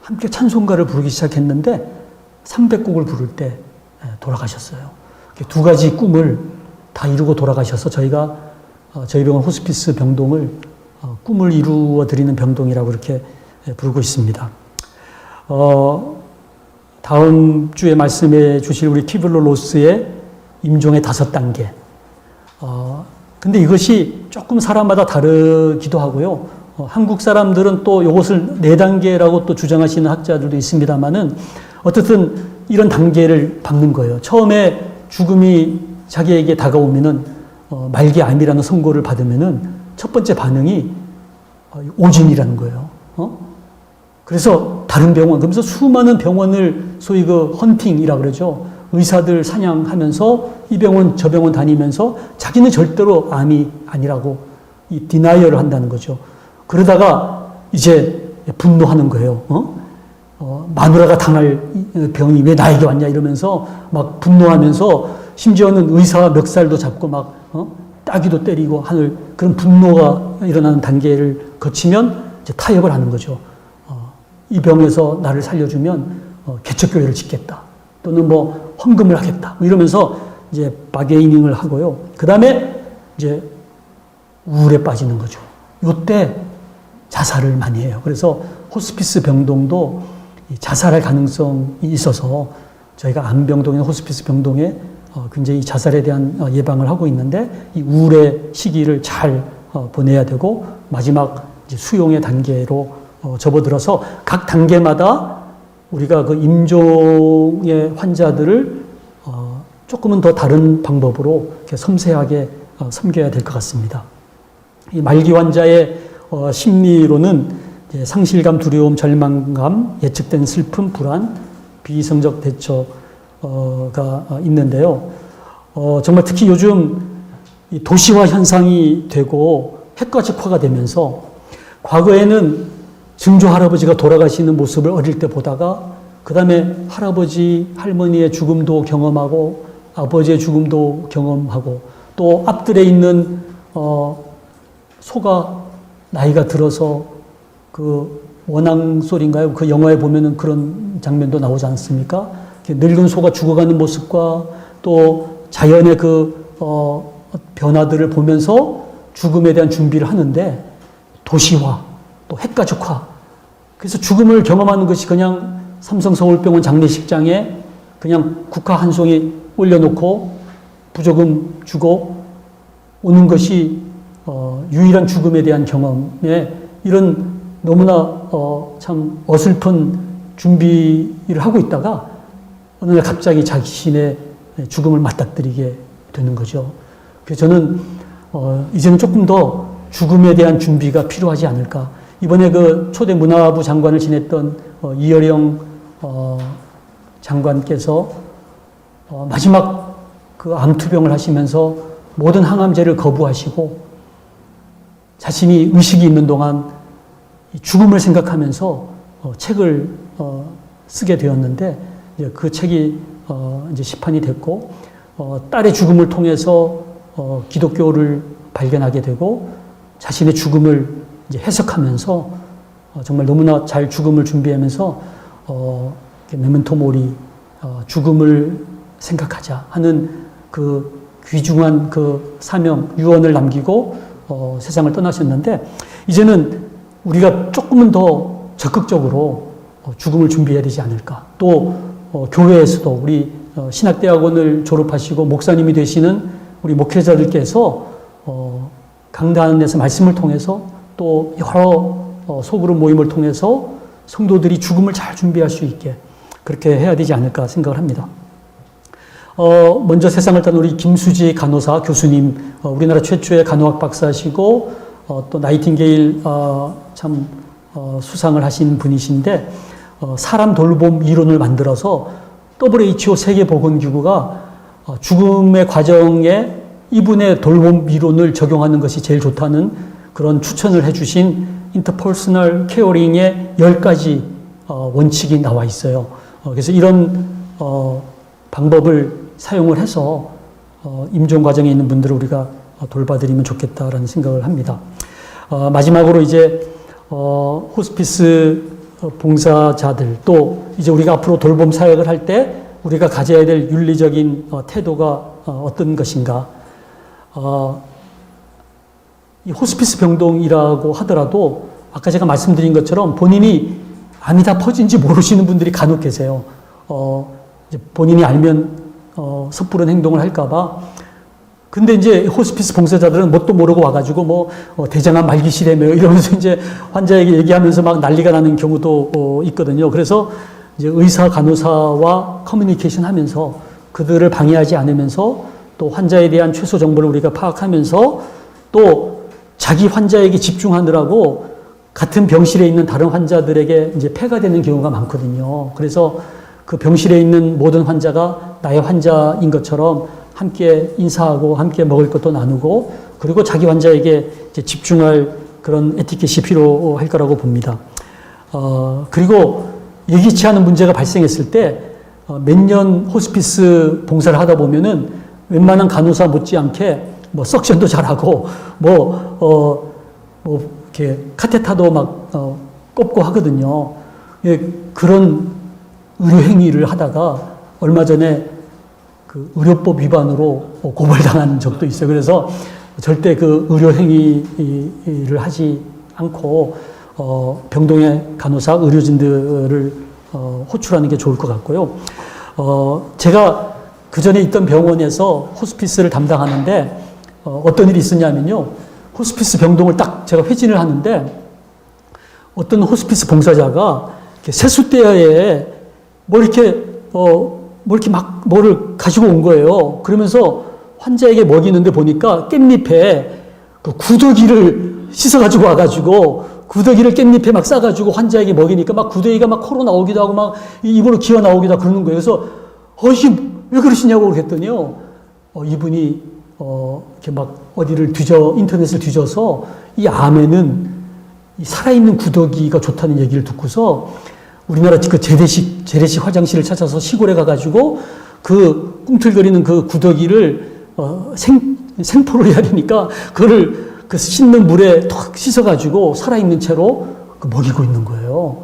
함께 찬송가를 부르기 시작했는데 300곡을 부를 때 돌아가셨어요. 두 가지 꿈을 다 이루고 돌아가셔서 저희가 저희 병원 호스피스 병동을 꿈을 이루어 드리는 병동이라고 이렇게 부르고 있습니다. 다음 주에 말씀해 주실 우리 키블러 로스의 임종의 5단계. 근데 이것이 조금 사람마다 다르기도 하고요. 한국 사람들은 또 이것을 4단계라고 또 주장하시는 학자들도 있습니다만은 어쨌든 이런 단계를 밟는 거예요. 처음에 죽음이 자기에게 다가오면은 말기 암이라는 선고를 받으면은 첫 번째 반응이 오진이라는 거예요. 그래서 다른 병원, 그러면서 수많은 병원을 소위 그 헌팅이라고 그러죠. 의사들 사냥하면서 이 병원 저 병원 다니면서 자기는 절대로 암이 아니라고 이 디나이얼을 한다는 거죠. 그러다가 이제 분노하는 거예요. 마누라가 당할 병이 왜 나에게 왔냐 이러면서 막 분노하면서 심지어는 의사 멱살도 잡고 막 따귀도 때리고 하는 그런 분노가 일어나는 단계를 거치면 이제 타협을 하는 거죠. 이 병에서 나를 살려주면 개척교회를 짓겠다. 또는 뭐 헌금을 하겠다. 이러면서 이제 바게이닝을 하고요. 그 다음에 이제 우울에 빠지는 거죠. 요때 자살을 많이 해요. 그래서 호스피스 병동도 자살할 가능성이 있어서 저희가 암병동이나 호스피스 병동에 굉장히 자살에 대한 예방을 하고 있는데 이 우울의 시기를 잘 보내야 되고 마지막 이제 수용의 단계로 접어들어서 각 단계마다 우리가 그 임종의 환자들을 조금은 더 다른 방법으로 이렇게 섬세하게 섬겨야 될 것 같습니다. 이 말기 환자의 심리로는 이제 상실감, 두려움, 절망감, 예측된 슬픔, 불안, 비이성적 대처가 있는데요. 정말 특히 요즘 이 도시화 현상이 되고 핵가족화가 되면서 과거에는 증조 할아버지가 돌아가시는 모습을 어릴 때 보다가 그 다음에 할아버지, 할머니의 죽음도 경험하고 아버지의 죽음도 경험하고 또 앞들에 있는 소가 나이가 들어서 그 원앙소리인가요? 그 영화에 보면은 그런 장면도 나오지 않습니까? 늙은 소가 죽어가는 모습과 또 자연의 그 변화들을 보면서 죽음에 대한 준비를 하는데 도시화, 또 핵가족화. 그래서 죽음을 경험하는 것이 그냥 삼성서울병원 장례식장에 그냥 국화 한 송이 올려놓고 부조금 주고 오는 것이 유일한 죽음에 대한 경험에 이런 너무나 참 어설픈 준비를 하고 있다가 어느 날 갑자기 자신의 죽음을 맞닥뜨리게 되는 거죠. 그래서 저는 이제는 조금 더 죽음에 대한 준비가 필요하지 않을까. 이번에 그 초대 문화부 장관을 지냈던 이어령 장관께서 마지막 그 암투병을 하시면서 모든 항암제를 거부하시고 자신이 의식이 있는 동안 죽음을 생각하면서 책을 쓰게 되었는데 그 책이 이제 시판이 됐고 딸의 죽음을 통해서 기독교를 발견하게 되고 자신의 죽음을 이제 해석하면서 정말 너무나 잘 죽음을 준비하면서 메멘토 모리 죽음을 생각하자 하는 그 귀중한 그 사명 유언을 남기고 세상을 떠나셨는데 이제는 우리가 조금은 더 적극적으로 죽음을 준비해야 되지 않을까. 또 교회에서도 우리 신학대학원을 졸업하시고 목사님이 되시는 우리 목회자들께서 강단에서 말씀을 통해서 또 여러 소그룹 모임을 통해서 성도들이 죽음을 잘 준비할 수 있게 그렇게 해야 되지 않을까 생각을 합니다. 먼저 세상을 떠난 우리 김수지 간호사 교수님, 우리나라 최초의 간호학 박사시고 또 나이팅게일 참 수상을 하신 분이신데 사람 돌봄 이론을 만들어서 WHO 세계보건기구가 죽음의 과정에 이분의 돌봄 이론을 적용하는 것이 제일 좋다는 그런 추천을 해주신 인터퍼스널 케어링의 10가지 원칙이 나와 있어요. 그래서 이런 방법을 사용을 해서 임종 과정에 있는 분들을 우리가 돌봐드리면 좋겠다라는 생각을 합니다. 마지막으로 이제 호스피스 봉사자들 또 이제 우리가 앞으로 돌봄 사역을 할 때 우리가 가져야 될 윤리적인 태도가 어떤 것인가. 이 호스피스 병동이라고 하더라도 아까 제가 말씀드린 것처럼 본인이 암이 다 퍼진지 모르시는 분들이 간혹 계세요. 이제 본인이 알면 섣부른 행동을 할까봐. 근데 이제 호스피스 봉사자들은 뭣도 모르고 와가지고 대장암 말기실에며 이러면서 이제 환자에게 얘기하면서 막 난리가 나는 경우도 있거든요. 그래서 이제 의사, 간호사와 커뮤니케이션 하면서 그들을 방해하지 않으면서 또 환자에 대한 최소 정보를 우리가 파악하면서 또 자기 환자에게 집중하느라고 같은 병실에 있는 다른 환자들에게 이제 폐가 되는 경우가 많거든요. 그래서 그 병실에 있는 모든 환자가 나의 환자인 것처럼 함께 인사하고 함께 먹을 것도 나누고 그리고 자기 환자에게 이제 집중할 그런 에티켓이 필요할 거라고 봅니다. 그리고 예기치 않은 문제가 발생했을 때 몇 년 호스피스 봉사를 하다 보면은 웬만한 간호사 못지않게 석션도 잘하고 이렇게 카테타도 막 꼽고 하거든요. 그런 의료 행위를 하다가 얼마 전에 그 의료법 위반으로 고발당한 적도 있어요. 그래서 절대 그 의료 행위를 하지 않고 병동의 간호사, 의료진들을 호출하는 게 좋을 것 같고요. 제가 그 전에 있던 병원에서 호스피스를 담당하는데 어떤 일이 있었냐면요. 호스피스 병동을 딱 제가 회진을 하는데 어떤 호스피스 봉사자가 세숫대야에 이렇게 막 뭐를 가지고 온 거예요. 그러면서 환자에게 먹이는데 보니까 깻잎에 그 구더기를 씻어가지고 와가지고 구더기를 깻잎에 막 싸가지고 환자에게 먹이니까 막 구더기가 막 코로 나오기도 하고 막 입으로 기어 나오기도 하고 그러는 거예요. 그래서 이게 왜 그러시냐고 그랬더니요. 이분이 이렇게 막 어디를 인터넷을 뒤져서 이 암에는 이 살아있는 구더기가 좋다는 얘기를 듣고서 우리나라 그 재래식 화장실을 찾아서 시골에 가가지고 그 꿈틀거리는 그 구더기를 생포를 해야 되니까 그거를 그 씻는 물에 톡 씻어가지고 살아있는 채로 먹이고 있는 거예요.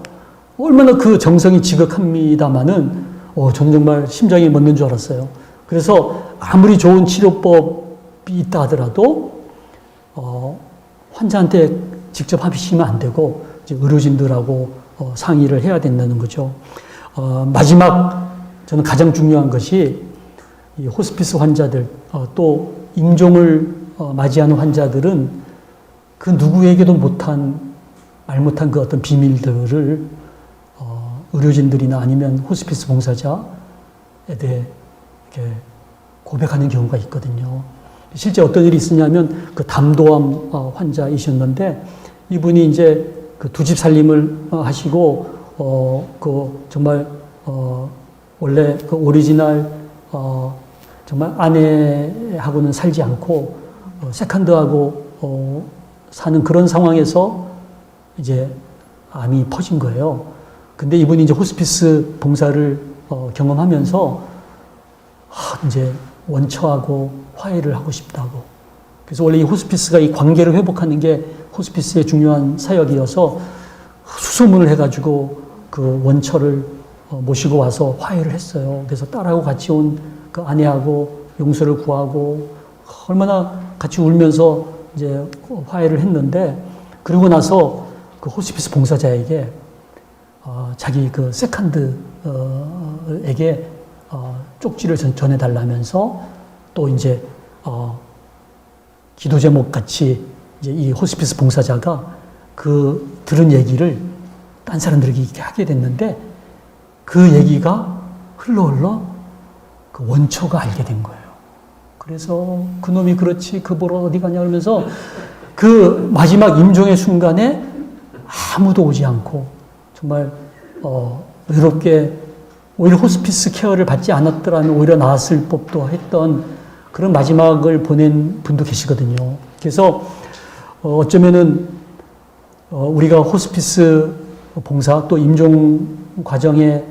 얼마나 그 정성이 지극합니다마는 저는 정말 심장이 멎는 줄 알았어요. 그래서 아무리 좋은 치료법이 있다 하더라도 환자한테 직접 하시면 안 되고 이제 의료진들하고 상의를 해야 된다는 거죠. 마지막 저는 가장 중요한 것이 이 호스피스 환자들 또 임종을 맞이하는 환자들은 그 누구에게도 말 못한 그 어떤 비밀들을 의료진들이나 아니면 호스피스 봉사자에 대해 이렇게 고백하는 경우가 있거든요. 실제 어떤 일이 있었냐면 그 담도암 환자이셨는데 이분이 이제 그 두 집 살림을 하시고 그 정말 원래 그 오리지널 정말 아내하고는 살지 않고 세컨드하고 사는 그런 상황에서 이제 암이 퍼진 거예요. 근데 이분이 이제 호스피스 봉사를 경험하면서 이제 원처하고 화해를 하고 싶다고. 그래서 원래 이 호스피스가 이 관계를 회복하는 게 호스피스의 중요한 사역이어서 수소문을 해가지고 그 원처를 모시고 와서 화해를 했어요. 그래서 딸하고 같이 온 그 아내하고 용서를 구하고 얼마나 같이 울면서 이제 화해를 했는데 그러고 나서 그 호스피스 봉사자에게 자기 그 세컨드에게 쪽지를 전해달라면서 또 이제 기도 제목 같이 이제 이 호스피스 봉사자가 그 들은 얘기를 딴 사람들에게 하게 됐는데 그 얘기가 흘러 그 원처가 알게 된 거예요. 그래서 그놈이 그렇지 그 보러 어디 가냐 그러면서 그 마지막 임종의 순간에 아무도 오지 않고 정말 외롭게 오히려 호스피스 케어를 받지 않았더라면 오히려 나았을 법도 했던 그런 마지막을 보낸 분도 계시거든요. 그래서 어쩌면은 우리가 호스피스 봉사 또 임종 과정에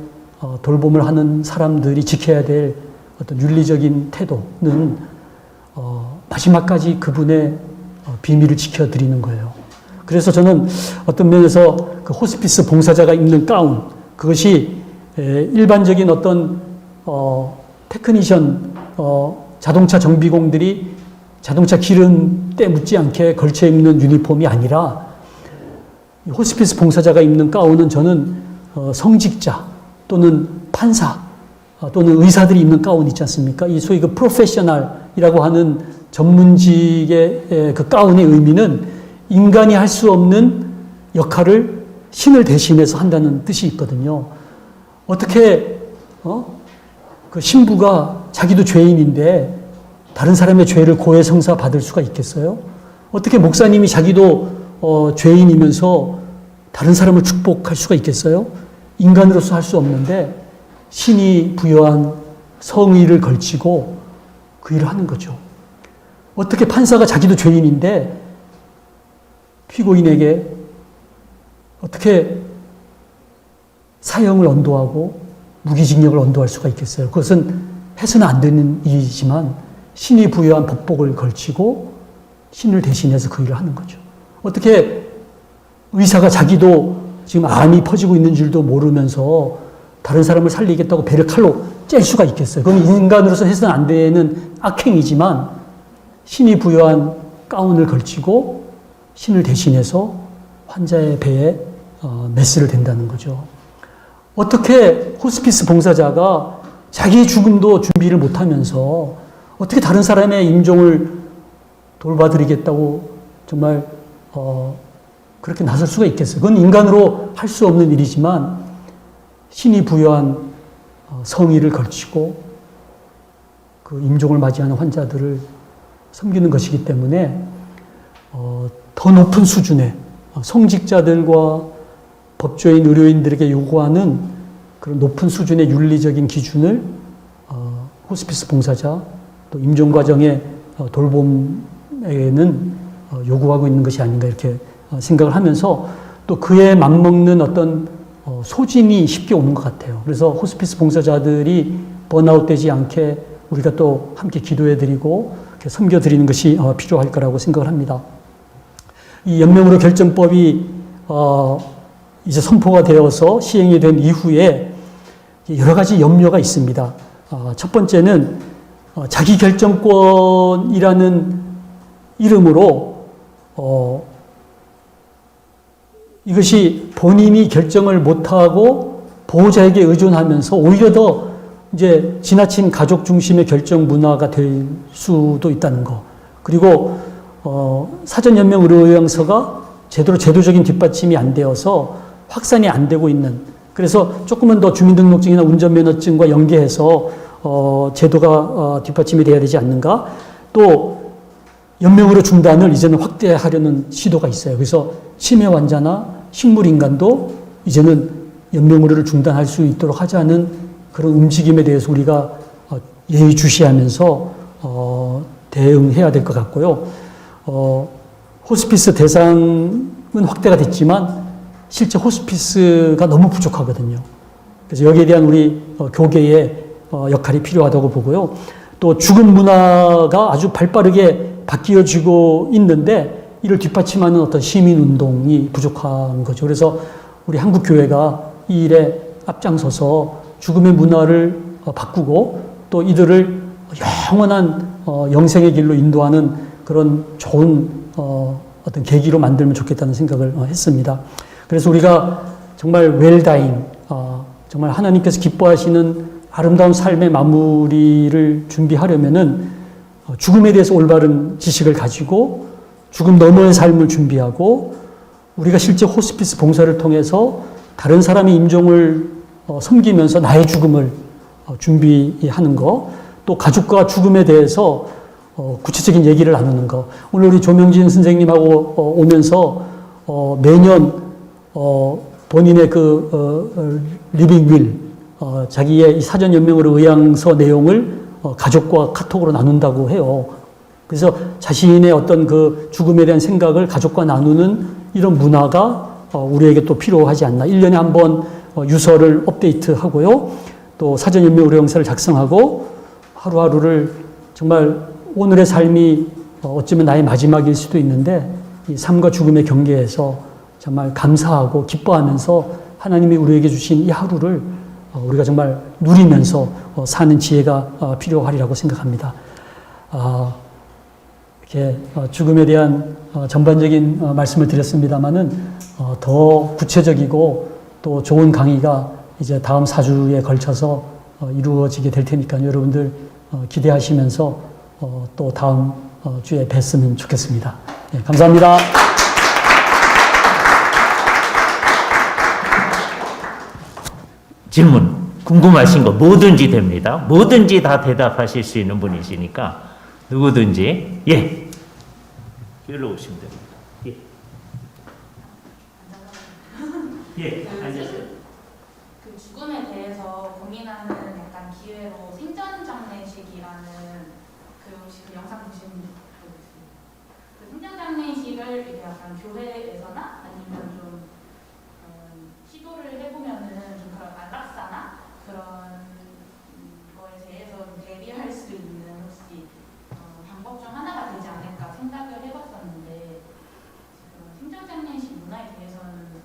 돌봄을 하는 사람들이 지켜야 될 어떤 윤리적인 태도는 마지막까지 그분의 비밀을 지켜드리는 거예요. 그래서 저는 어떤 면에서 그 호스피스 봉사자가 입는 가운, 그것이 일반적인 어떤 테크니션, 자동차 정비공들이 자동차 기름때 묻지 않게 걸쳐 입는 유니폼이 아니라 호스피스 봉사자가 입는 가운은 저는 성직자 또는 판사 또는 의사들이 입는 가운 있지 않습니까? 이 소위 그 프로페셔널이라고 하는 전문직의 그 가운의 의미는 인간이 할 수 없는 역할을 신을 대신해서 한다는 뜻이 있거든요. 어떻게 그 신부가 자기도 죄인인데 다른 사람의 죄를 고해성사 받을 수가 있겠어요? 어떻게 목사님이 자기도 죄인이면서 다른 사람을 축복할 수가 있겠어요? 인간으로서 할 수 없는데 신이 부여한 성의를 걸치고 그 일을 하는 거죠. 어떻게 판사가 자기도 죄인인데 피고인에게 어떻게 사형을 언도하고 무기징역을 언도할 수가 있겠어요? 그것은 해서는 안 되는 일이지만 신이 부여한 법복을 걸치고 신을 대신해서 그 일을 하는 거죠. 어떻게 의사가 자기도 지금 암이 퍼지고 있는 줄도 모르면서 다른 사람을 살리겠다고 배를 칼로 짤 수가 있겠어요? 그건 인간으로서 해서는 안 되는 악행이지만 신이 부여한 가운을 걸치고 신을 대신해서 환자의 배에 메스를 댄다는 거죠. 어떻게 호스피스 봉사자가 자기의 죽음도 준비를 못하면서 어떻게 다른 사람의 임종을 돌봐드리겠다고 정말 그렇게 나설 수가 있겠어요? 그건 인간으로 할 수 없는 일이지만 신이 부여한 성의를 걸치고 그 임종을 맞이하는 환자들을 섬기는 것이기 때문에 더 높은 수준의 성직자들과 법조인, 의료인들에게 요구하는 그런 높은 수준의 윤리적인 기준을 호스피스 봉사자 또 임종 과정의 돌봄에는 요구하고 있는 것이 아닌가 이렇게 생각을 하면서 또 그에 맞먹는 어떤 소진이 쉽게 오는 것 같아요. 그래서 호스피스 봉사자들이 번아웃 되지 않게 우리가 또 함께 기도해드리고 섬겨드리는 것이 필요할 거라고 생각을 합니다. 이 연명으로 결정법이 이제 선포가 되어서 시행이 된 이후에 여러 가지 염려가 있습니다. 첫 번째는 자기 결정권이라는 이름으로 이것이 본인이 결정을 못하고 보호자에게 의존하면서 오히려 더 이제 지나친 가족 중심의 결정 문화가 될 수도 있다는 거. 그리고 사전연명 의료요양서가 제대로 제도적인 뒷받침이 안 되어서 확산이 안 되고 있는, 그래서 조금은 더 주민등록증이나 운전면허증과 연계해서 제도가 뒷받침이 돼야 되지 않는가. 또 연명의료 중단을 이제는 확대하려는 시도가 있어요. 그래서 치매 환자나 식물인간도 이제는 연명의료를 중단할 수 있도록 하자는 그런 움직임에 대해서 우리가 예의주시하면서 대응해야 될 것 같고요. 호스피스 대상은 확대가 됐지만 실제 호스피스가 너무 부족하거든요. 그래서 여기에 대한 우리 교계의 역할이 필요하다고 보고요. 또 죽음 문화가 아주 발빠르게 바뀌어지고 있는데 이를 뒷받침하는 어떤 시민운동이 부족한 거죠. 그래서 우리 한국교회가 이 일에 앞장서서 죽음의 문화를 바꾸고 또 이들을 영원한 영생의 길로 인도하는 그런 좋은 어떤 계기로 만들면 좋겠다는 생각을 했습니다. 그래서 우리가 정말 웰다잉, 정말 하나님께서 기뻐하시는 아름다운 삶의 마무리를 준비하려면은 죽음에 대해서 올바른 지식을 가지고 죽음 너머의 삶을 준비하고 우리가 실제 호스피스 봉사를 통해서 다른 사람의 임종을 섬기면서 나의 죽음을 준비하는 거, 또 가족과 죽음에 대해서 구체적인 얘기를 나누는 거. 오늘 우리 조명진 선생님하고 오면서 매년 본인의 리빙 윌, 자기의 사전연명으로 의향서 내용을 가족과 카톡으로 나눈다고 해요. 그래서 자신의 어떤 그 죽음에 대한 생각을 가족과 나누는 이런 문화가 우리에게 또 필요하지 않나. 1년에 한 번 유서를 업데이트하고요. 또 사전연명 의뢰영사를 작성하고 하루하루를 정말 오늘의 삶이 어쩌면 나의 마지막일 수도 있는데 이 삶과 죽음의 경계에서 정말 감사하고 기뻐하면서 하나님이 우리에게 주신 이 하루를 우리가 정말 누리면서 사는 지혜가 필요하리라고 생각합니다. 이렇게 죽음에 대한 전반적인 말씀을 드렸습니다만은 더 구체적이고 또 좋은 강의가 이제 다음 4주에 걸쳐서 이루어지게 될 테니까요. 여러분들 기대하시면서 또 다음 주에 뵀으면 좋겠습니다. 네, 감사합니다. 질문, 궁금하신 거 뭐든지 됩니다. 뭐든지 다 대답하실 수 있는 분이시니까 누구든지. 예, 여기로 오시면 됩니다. 예, 앉으세요. 그 죽음에 대해서 고민하는 약간 기회로 생전장례식이라는 그 혹시 그 영상 보신 분 있어요? 그 생전장례식을 이렇게 약간 교회에서나 아니면 좀 시도를 해보면은 좀 그런 안락사나 그런 거에 대해서 좀 대비할 수 있는 혹시 방법 중 하나가 되지 않을까 생각을 해봤었는데 생전장례식 문화에 대해서는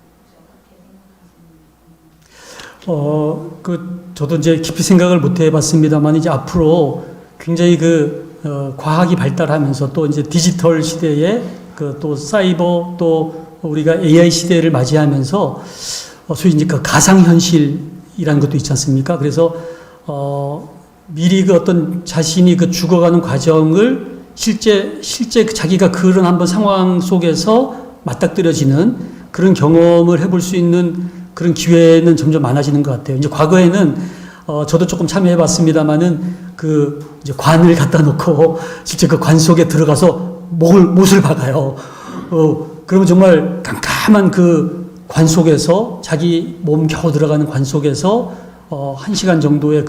저도 이제 깊이 생각을 못 해봤습니다만, 이제 앞으로 굉장히 과학이 발달하면서 또 이제 디지털 시대에 또 사이버 또 우리가 AI 시대를 맞이하면서 소위 이제 가상현실이라는 것도 있지 않습니까? 그래서, 미리 어떤 자신이 죽어가는 과정을 실제 자기가 그런 한번 상황 속에서 맞닥뜨려지는 그런 경험을 해볼 수 있는 그런 기회는 점점 많아지는 것 같아요. 이제 과거에는 저도 조금 참여해봤습니다만은 이제 관을 갖다 놓고 실제 그 관 속에 들어가서 못을 박아요. 그러면 정말 깜깜한 그 관 속에서 자기 몸 겨우 들어가는 관 속에서 1시간 정도의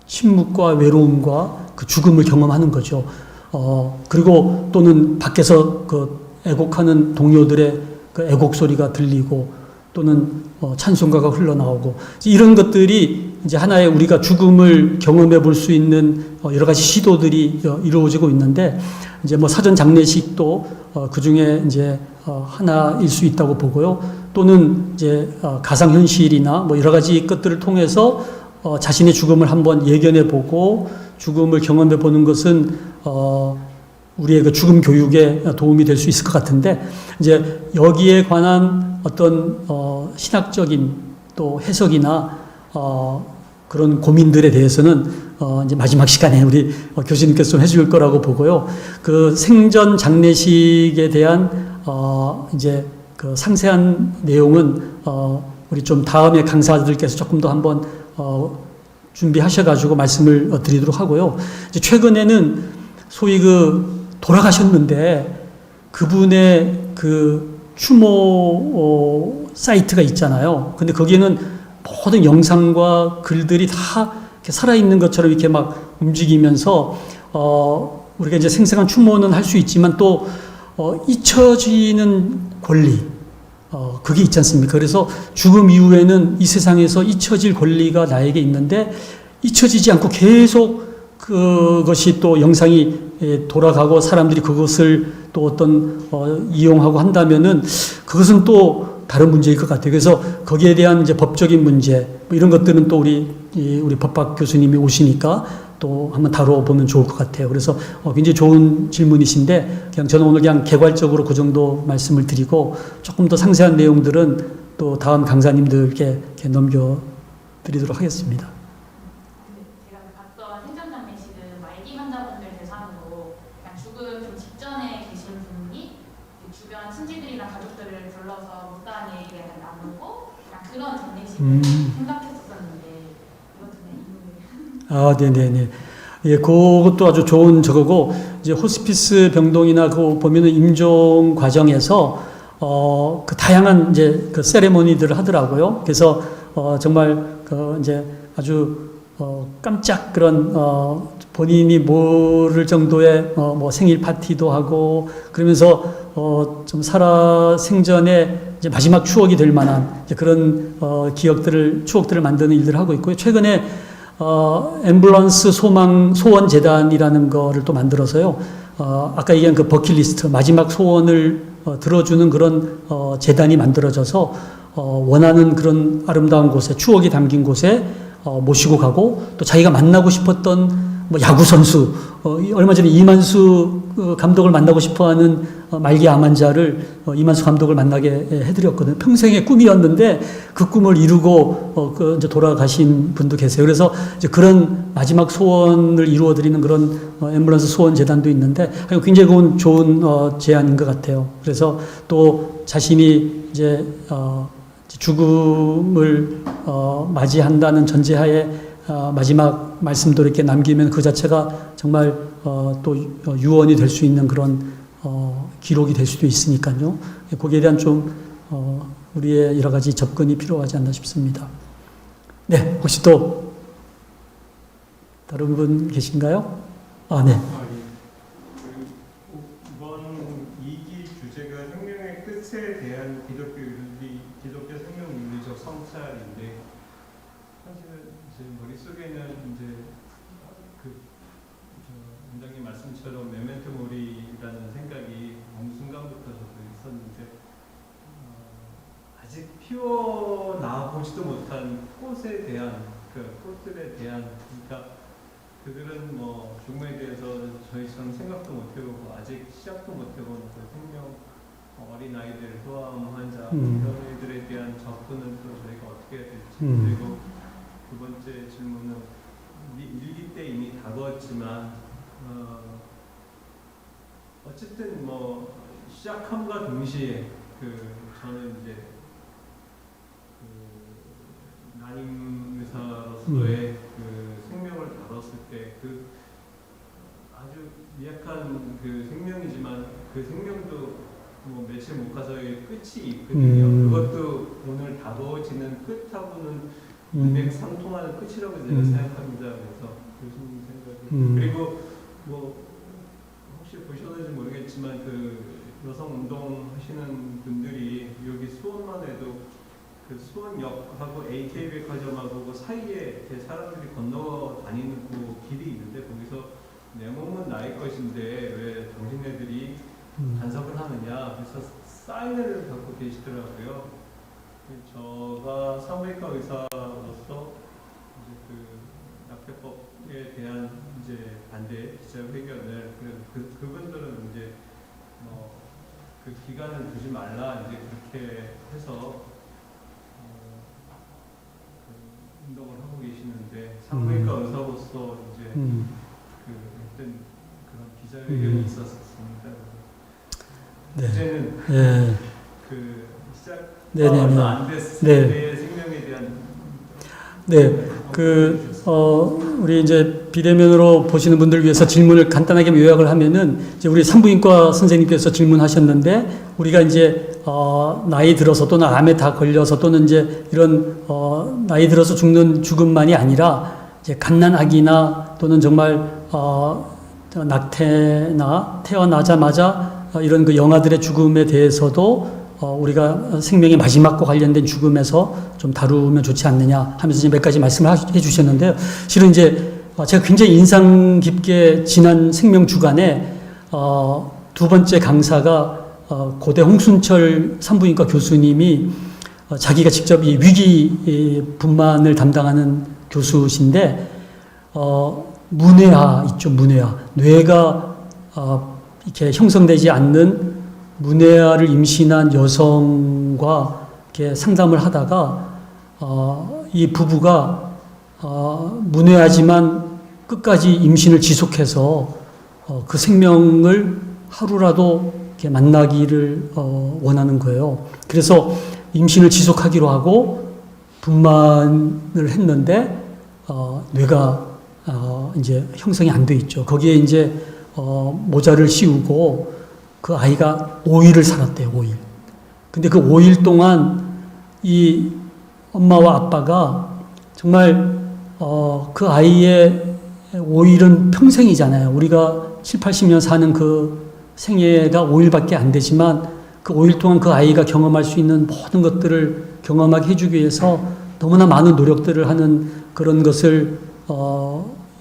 침묵과 외로움과 그 죽음을 경험하는 거죠. 그리고 또는 밖에서 애곡하는 동료들의 애곡 소리가 들리고 또는 찬송가가 흘러나오고 이런 것들이 이제 하나의 우리가 죽음을 경험해 볼 수 있는 여러 가지 시도들이 이루어지고 있는데 이제 사전 장례식도 그 중에 이제 하나일 수 있다고 보고요. 또는 이제 가상 현실이나 여러 가지 것들을 통해서 자신의 죽음을 한번 예견해 보고 죽음을 경험해 보는 것은 우리의 죽음 교육에 도움이 될 수 있을 것 같은데, 이제 여기에 관한 어떤 신학적인 또 해석이나 그런 고민들에 대해서는 이제 마지막 시간에 우리 교수님께서 좀 해줄 거라고 보고요. 그 생전 장례식에 대한 이제 상세한 내용은 우리 좀 다음에 강사들께서 조금 더 한번 준비하셔가지고 말씀을 드리도록 하고요. 이제 최근에는 소위 돌아가셨는데 그분의 추모 사이트가 있잖아요. 근데 거기에는 모든 영상과 글들이 다 이렇게 살아있는 것처럼 이렇게 막 움직이면서 우리가 이제 생생한 추모는 할 수 있지만 또 잊혀지는 권리, 그게 있지 않습니까? 그래서 죽음 이후에는 이 세상에서 잊혀질 권리가 나에게 있는데 잊혀지지 않고 계속 그것이 또 영상이 돌아가고 사람들이 그것을 또 어떤 이용하고 한다면은 그것은 또 다른 문제일 것 같아요. 그래서 거기에 대한 이제 법적인 문제 이런 것들은 또 우리 법학 교수님이 오시니까 또 한번 다뤄보면 좋을 것 같아요. 그래서 굉장히 좋은 질문이신데 그냥 저는 오늘 그냥 개괄적으로 그 정도 말씀을 드리고 조금 더 상세한 내용들은 또 다음 강사님들께 이렇게 넘겨드리도록 하겠습니다. 제가 봤던 생전장례식은 말기 환자분들 대상으로 죽음 좀 직전에 계신 분이 주변 친지들이나 가족들을 불러서 무단 얘기를 나누고 그런 장례식을 생각했었는데 이것도 네네네. 예, 그것도 아주 좋은 저거고, 이제 호스피스 병동이나 보면은 임종 과정에서, 그 다양한 이제 그 세레모니들을 하더라고요. 그래서 정말 그 이제 아주 깜짝 그런 본인이 모를 정도의 뭐 생일 파티도 하고 그러면서 좀 살아 생전에 이제 마지막 추억이 될 만한 이제 그런 추억들을 만드는 일들을 하고 있고요. 최근에 앰뷸런스 소원 재단이라는 거를 또 만들어서요. 아까 얘기한 그 버킷리스트 마지막 소원을 들어주는 그런 재단이 만들어져서 원하는 그런 아름다운 곳에 추억이 담긴 곳에 모시고 가고 또 자기가 만나고 싶었던 뭐 야구 선수 얼마 전에 이만수 감독을 만나고 싶어하는 말기 암 환자를 이만수 감독을 만나게 해드렸거든요. 평생의 꿈이었는데 그 꿈을 이루고 그 이제 돌아가신 분도 계세요. 그래서 이제 그런 마지막 소원을 이루어드리는 그런 앰뷸런스 소원 재단도 있는데 굉장히 좋은 제안인 것 같아요. 그래서 또 자신이 이제 죽음을 맞이한다는 전제하에 마지막 말씀도 이렇게 남기면 그 자체가 정말 또 유언이 될 수 있는 그런 기록이 될 수도 있으니까요. 거기에 대한 좀 우리의 여러 가지 접근이 필요하지 않나 싶습니다. 네, 혹시 또 다른 분 계신가요? 아, 네. 이번 2기 주제가 생명의 끝에 대한 기독교 생명 윤리적 성찰인데 사실은 제 머릿속에는 이제 원장님 말씀처럼 메멘토 모리라는 생각이 어느 순간부터 저도 있었는데 아직 피어나 보지도 못한 꽃에 대한 꽃들에 대한 그러니까 그들은 뭐 죽음에 대해서 저희처럼 생각도 못 해보고 아직 시작도 못 해본 그 생명 어린 아이들 소아암 환자 이런 애들에 대한 접근은 또 저희가 어떻게 해야 될지 그리고 두 번째 질문은 일기 때 이미 다가왔지만 어쨌든 뭐 시작함과 동시에 저는 이제 난임 의사로서의 생명을 다뤘을 때 아주 미약한 생명이지만 그 생명도 뭐 며칠 못 가서의 끝이 있거든요. 그것도 오늘 다가워지는 끝하고는 일맥상통하는 끝이라고 제가 생각합니다. 그래서 교수님 생각이 그리고 뭐 혹시 보셨는지 모르겠지만 여성 운동 하시는 분들이 여기 수원만 해도 수원역하고 AKB 백화점하고 그 사이에 사람들이 건너 다니는 그 길이 있는데 거기서 내 몸은 나의 것인데 왜 당신네들이 간섭을 하느냐 그래서 사인을 갖고 계시더라고요. 제가 산부인과 의사로서 이제 낙태법에 대한 이제 반대 기자회견을 그분들은 이제 그 기간을 두지 말라 이제 그렇게 해서 운동을 하고 계시는데 산부인과 의사로서 이제 어떤 그런 기자회견이 있었습니다. 네. 이제는 시작 얼마 안 됐을 때의 생명에 대한 우리 이제 비대면으로 보시는 분들 위해서 질문을 간단하게 요약을 하면은 이제 우리 산부인과 선생님께서 질문하셨는데 우리가 이제 나이 들어서 또는 암에 다 걸려서 또는 이제 이런 나이 들어서 죽는 죽음만이 아니라 이제 갓난아기나 또는 정말 낙태나 태어나자마자 이런 그 영아들의 죽음에 대해서도 우리가 생명의 마지막과 관련된 죽음에서 좀 다루면 좋지 않느냐 하면서 이제 몇 가지 말씀을 해 주셨는데요. 실은 이제 제가 굉장히 인상 깊게 지난 생명 주간에 두 번째 강사가 고대 홍순철 산부인과 교수님이 자기가 직접 이 위기 분만을 담당하는 교수신데 문해아 있죠, 문해아. 뇌가 이렇게 형성되지 않는 문해아를 임신한 여성과 이렇게 상담을 하다가 이 부부가 문해아지만 끝까지 임신을 지속해서 그 생명을 하루라도 이렇게 만나기를 원하는 거예요. 그래서 임신을 지속하기로 하고 분만을 했는데 뇌가 이제 형성이 안 돼 있죠. 거기에 이제 모자를 씌우고 그 아이가 5일을 살았대요. 5일. 근데 그 5일 동안 이 엄마와 아빠가 정말 그 아이의 5일은 평생이잖아요. 우리가 7, 80년 사는 그 생애가 5일밖에 안 되지만 그 5일 동안 그 아이가 경험할 수 있는 모든 것들을 경험하게 해주기 위해서 너무나 많은 노력들을 하는 그런 것을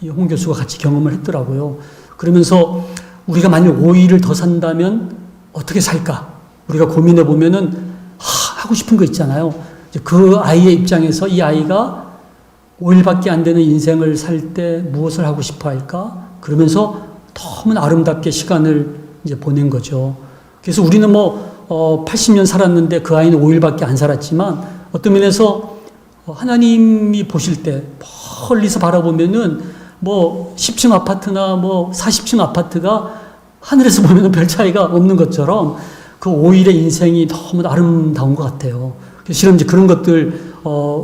이 홍 교수가 같이 경험을 했더라고요. 그러면서 우리가 만약 5일을 더 산다면 어떻게 살까? 우리가 고민해 보면은 하고 싶은 거 있잖아요. 그 아이의 입장에서 이 아이가 5일밖에 안 되는 인생을 살 때 무엇을 하고 싶어 할까? 그러면서 너무나 아름답게 시간을 이제 보낸 거죠. 그래서 우리는 80년 살았는데 그 아이는 5일밖에 안 살았지만 어떤 면에서 하나님이 보실 때 멀리서 바라보면은 10층 아파트나 40층 아파트가 하늘에서 보면은 별 차이가 없는 것처럼 그 5일의 인생이 너무 아름다운 것 같아요. 실은 이제 그런 것들,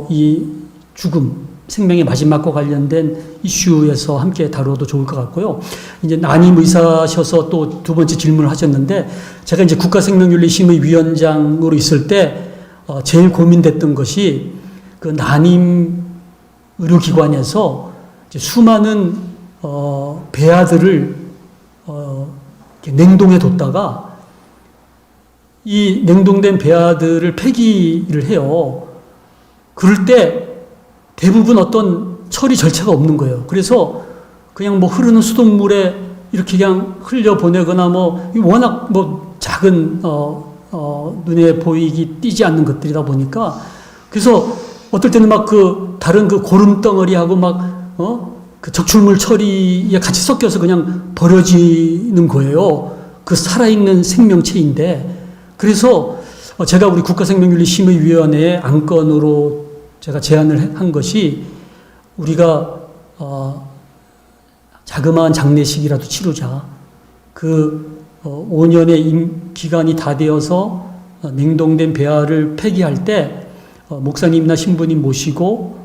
이 죽음, 생명의 마지막과 관련된 이슈에서 함께 다뤄도 좋을 것 같고요. 이제 난임 의사셔서 또 두 번째 질문을 하셨는데, 제가 이제 국가생명윤리심의 위원장으로 있을 때, 제일 고민됐던 것이 그 난임 의료기관에서 이제 수많은, 배아들을, 이렇게 냉동해 뒀다가 이 냉동된 배아들을 폐기를 해요. 그럴 때 대부분 어떤 처리 절차가 없는 거예요. 그래서 그냥 흐르는 수돗물에 이렇게 그냥 흘려보내거나 워낙 작은, 눈에 보이기, 띄지 않는 것들이다 보니까 그래서 어떨 때는 다른 고름덩어리하고 그 적출물 처리에 같이 섞여서 그냥 버려지는 거예요. 그 살아있는 생명체인데. 그래서 제가 우리 국가생명윤리심의위원회의 안건으로 제가 제안을 한 것이 우리가 자그마한 장례식이라도 치르자. 5년의 기간이 다 되어서 냉동된 배아를 폐기할 때 목사님이나 신부님 모시고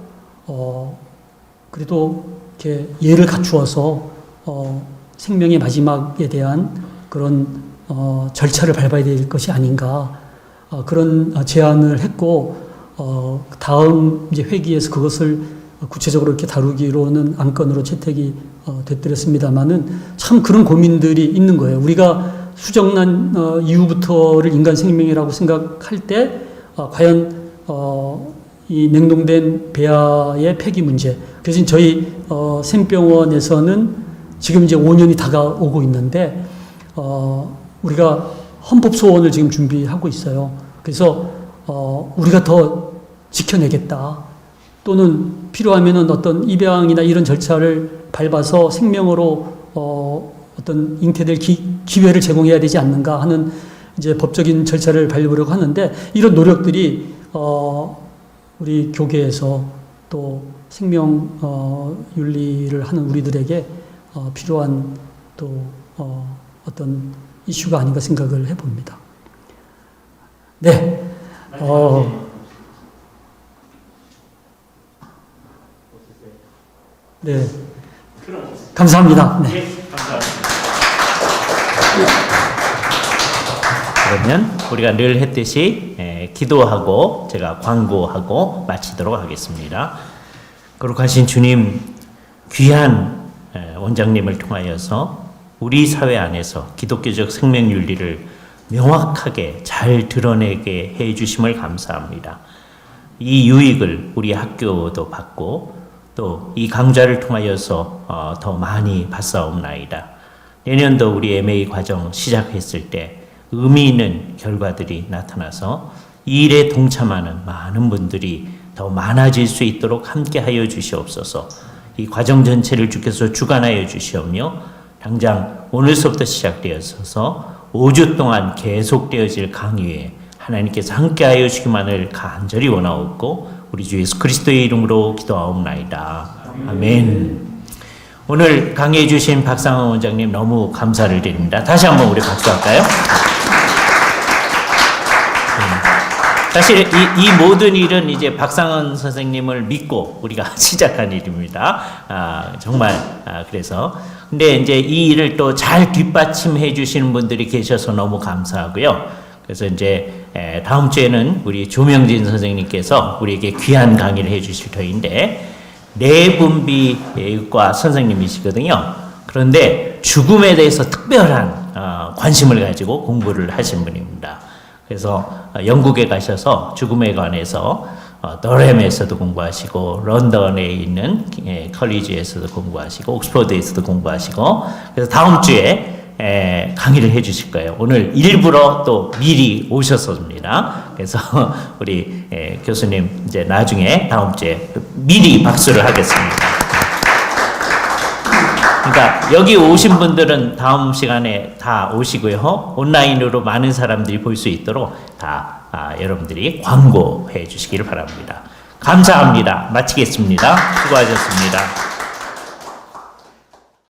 그래도 이렇게 예를 갖추어서 생명의 마지막에 대한 그런 절차를 밟아야 될 것이 아닌가 그런 제안을 했고 다음 이제 회기에서 그것을 구체적으로 이렇게 다루기로는 안건으로 채택이 됐더랬습니다만은 참 그런 고민들이 있는 거예요. 우리가 수정난 이후부터를 인간 생명이라고 생각할 때 과연 이 냉동된 배아의 폐기 문제. 그래서 저희 샘병원에서는 지금 이제 5년이 다가오고 있는데 우리가 헌법 소원을 지금 준비하고 있어요. 그래서 우리가 더 지켜내겠다. 또는 필요하면은 어떤 입양이나 이런 절차를 밟아서 생명으로 어떤 잉태될 기회를 제공해야 되지 않는가 하는 이제 법적인 절차를 밟으려고 하는데 이런 노력들이 우리 교계에서 또 생명 윤리를 하는 우리들에게 필요한 또 어떤 이슈가 아닌가 생각을 해봅니다. 네. 네. 감사합니다. 네. 감사합니다. 그러면 우리가 늘 했듯이 기도하고 제가 광고하고 마치도록 하겠습니다. 거룩하신 주님, 귀한 원장님을 통하여서 우리 사회 안에서 기독교적 생명윤리를 명확하게 잘 드러내게 해 주심을 감사합니다. 이 유익을 우리 학교도 받고 또 이 강좌를 통하여서 더 많이 받사옵나이다. 내년도 우리 MA 과정 시작했을 때 의미 있는 결과들이 나타나서 이 일에 동참하는 많은 분들이 더 많아질 수 있도록 함께하여 주시옵소서. 이 과정 전체를 주께서 주관하여 주시오며 당장 오늘서부터 시작되어서 5주 동안 계속되어질 강의에 하나님께서 함께하여 주시기만을 간절히 원하옵고 우리 주 예수 그리스도의 이름으로 기도하옵나이다. 아멘. 오늘 강의해 주신 박상원 원장님 너무 감사를 드립니다. 다시 한번 우리 박수할까요? 사실 이 모든 일은 이제 박상원 선생님을 믿고 우리가 시작한 일입니다. 정말 그래서 근데 이제 이 일을 또 잘 뒷받침해 주시는 분들이 계셔서 너무 감사하고요. 그래서 이제 다음 주에는 우리 조명진 선생님께서 우리에게 귀한 강의를 해주실 터인데 내분비과 선생님이시거든요. 그런데 죽음에 대해서 특별한 관심을 가지고 공부를 하신 분입니다. 그래서 영국에 가셔서 죽음에 관해서 더램에서도 공부하시고 런던에 있는 컬리지에서도 공부하시고 옥스퍼드에서도 공부하시고 그래서 다음 주에 강의를 해주실 거예요. 오늘 일부러 또 미리 오셨습니다. 그래서 우리 교수님 이제 나중에 다음 주에 미리 박수를 하겠습니다. 그러니까 여기 오신 분들은 다음 시간에 다 오시고요. 온라인으로 많은 사람들이 볼 수 있도록 다 여러분들이 광고해 주시기를 바랍니다. 감사합니다. 마치겠습니다. 수고하셨습니다.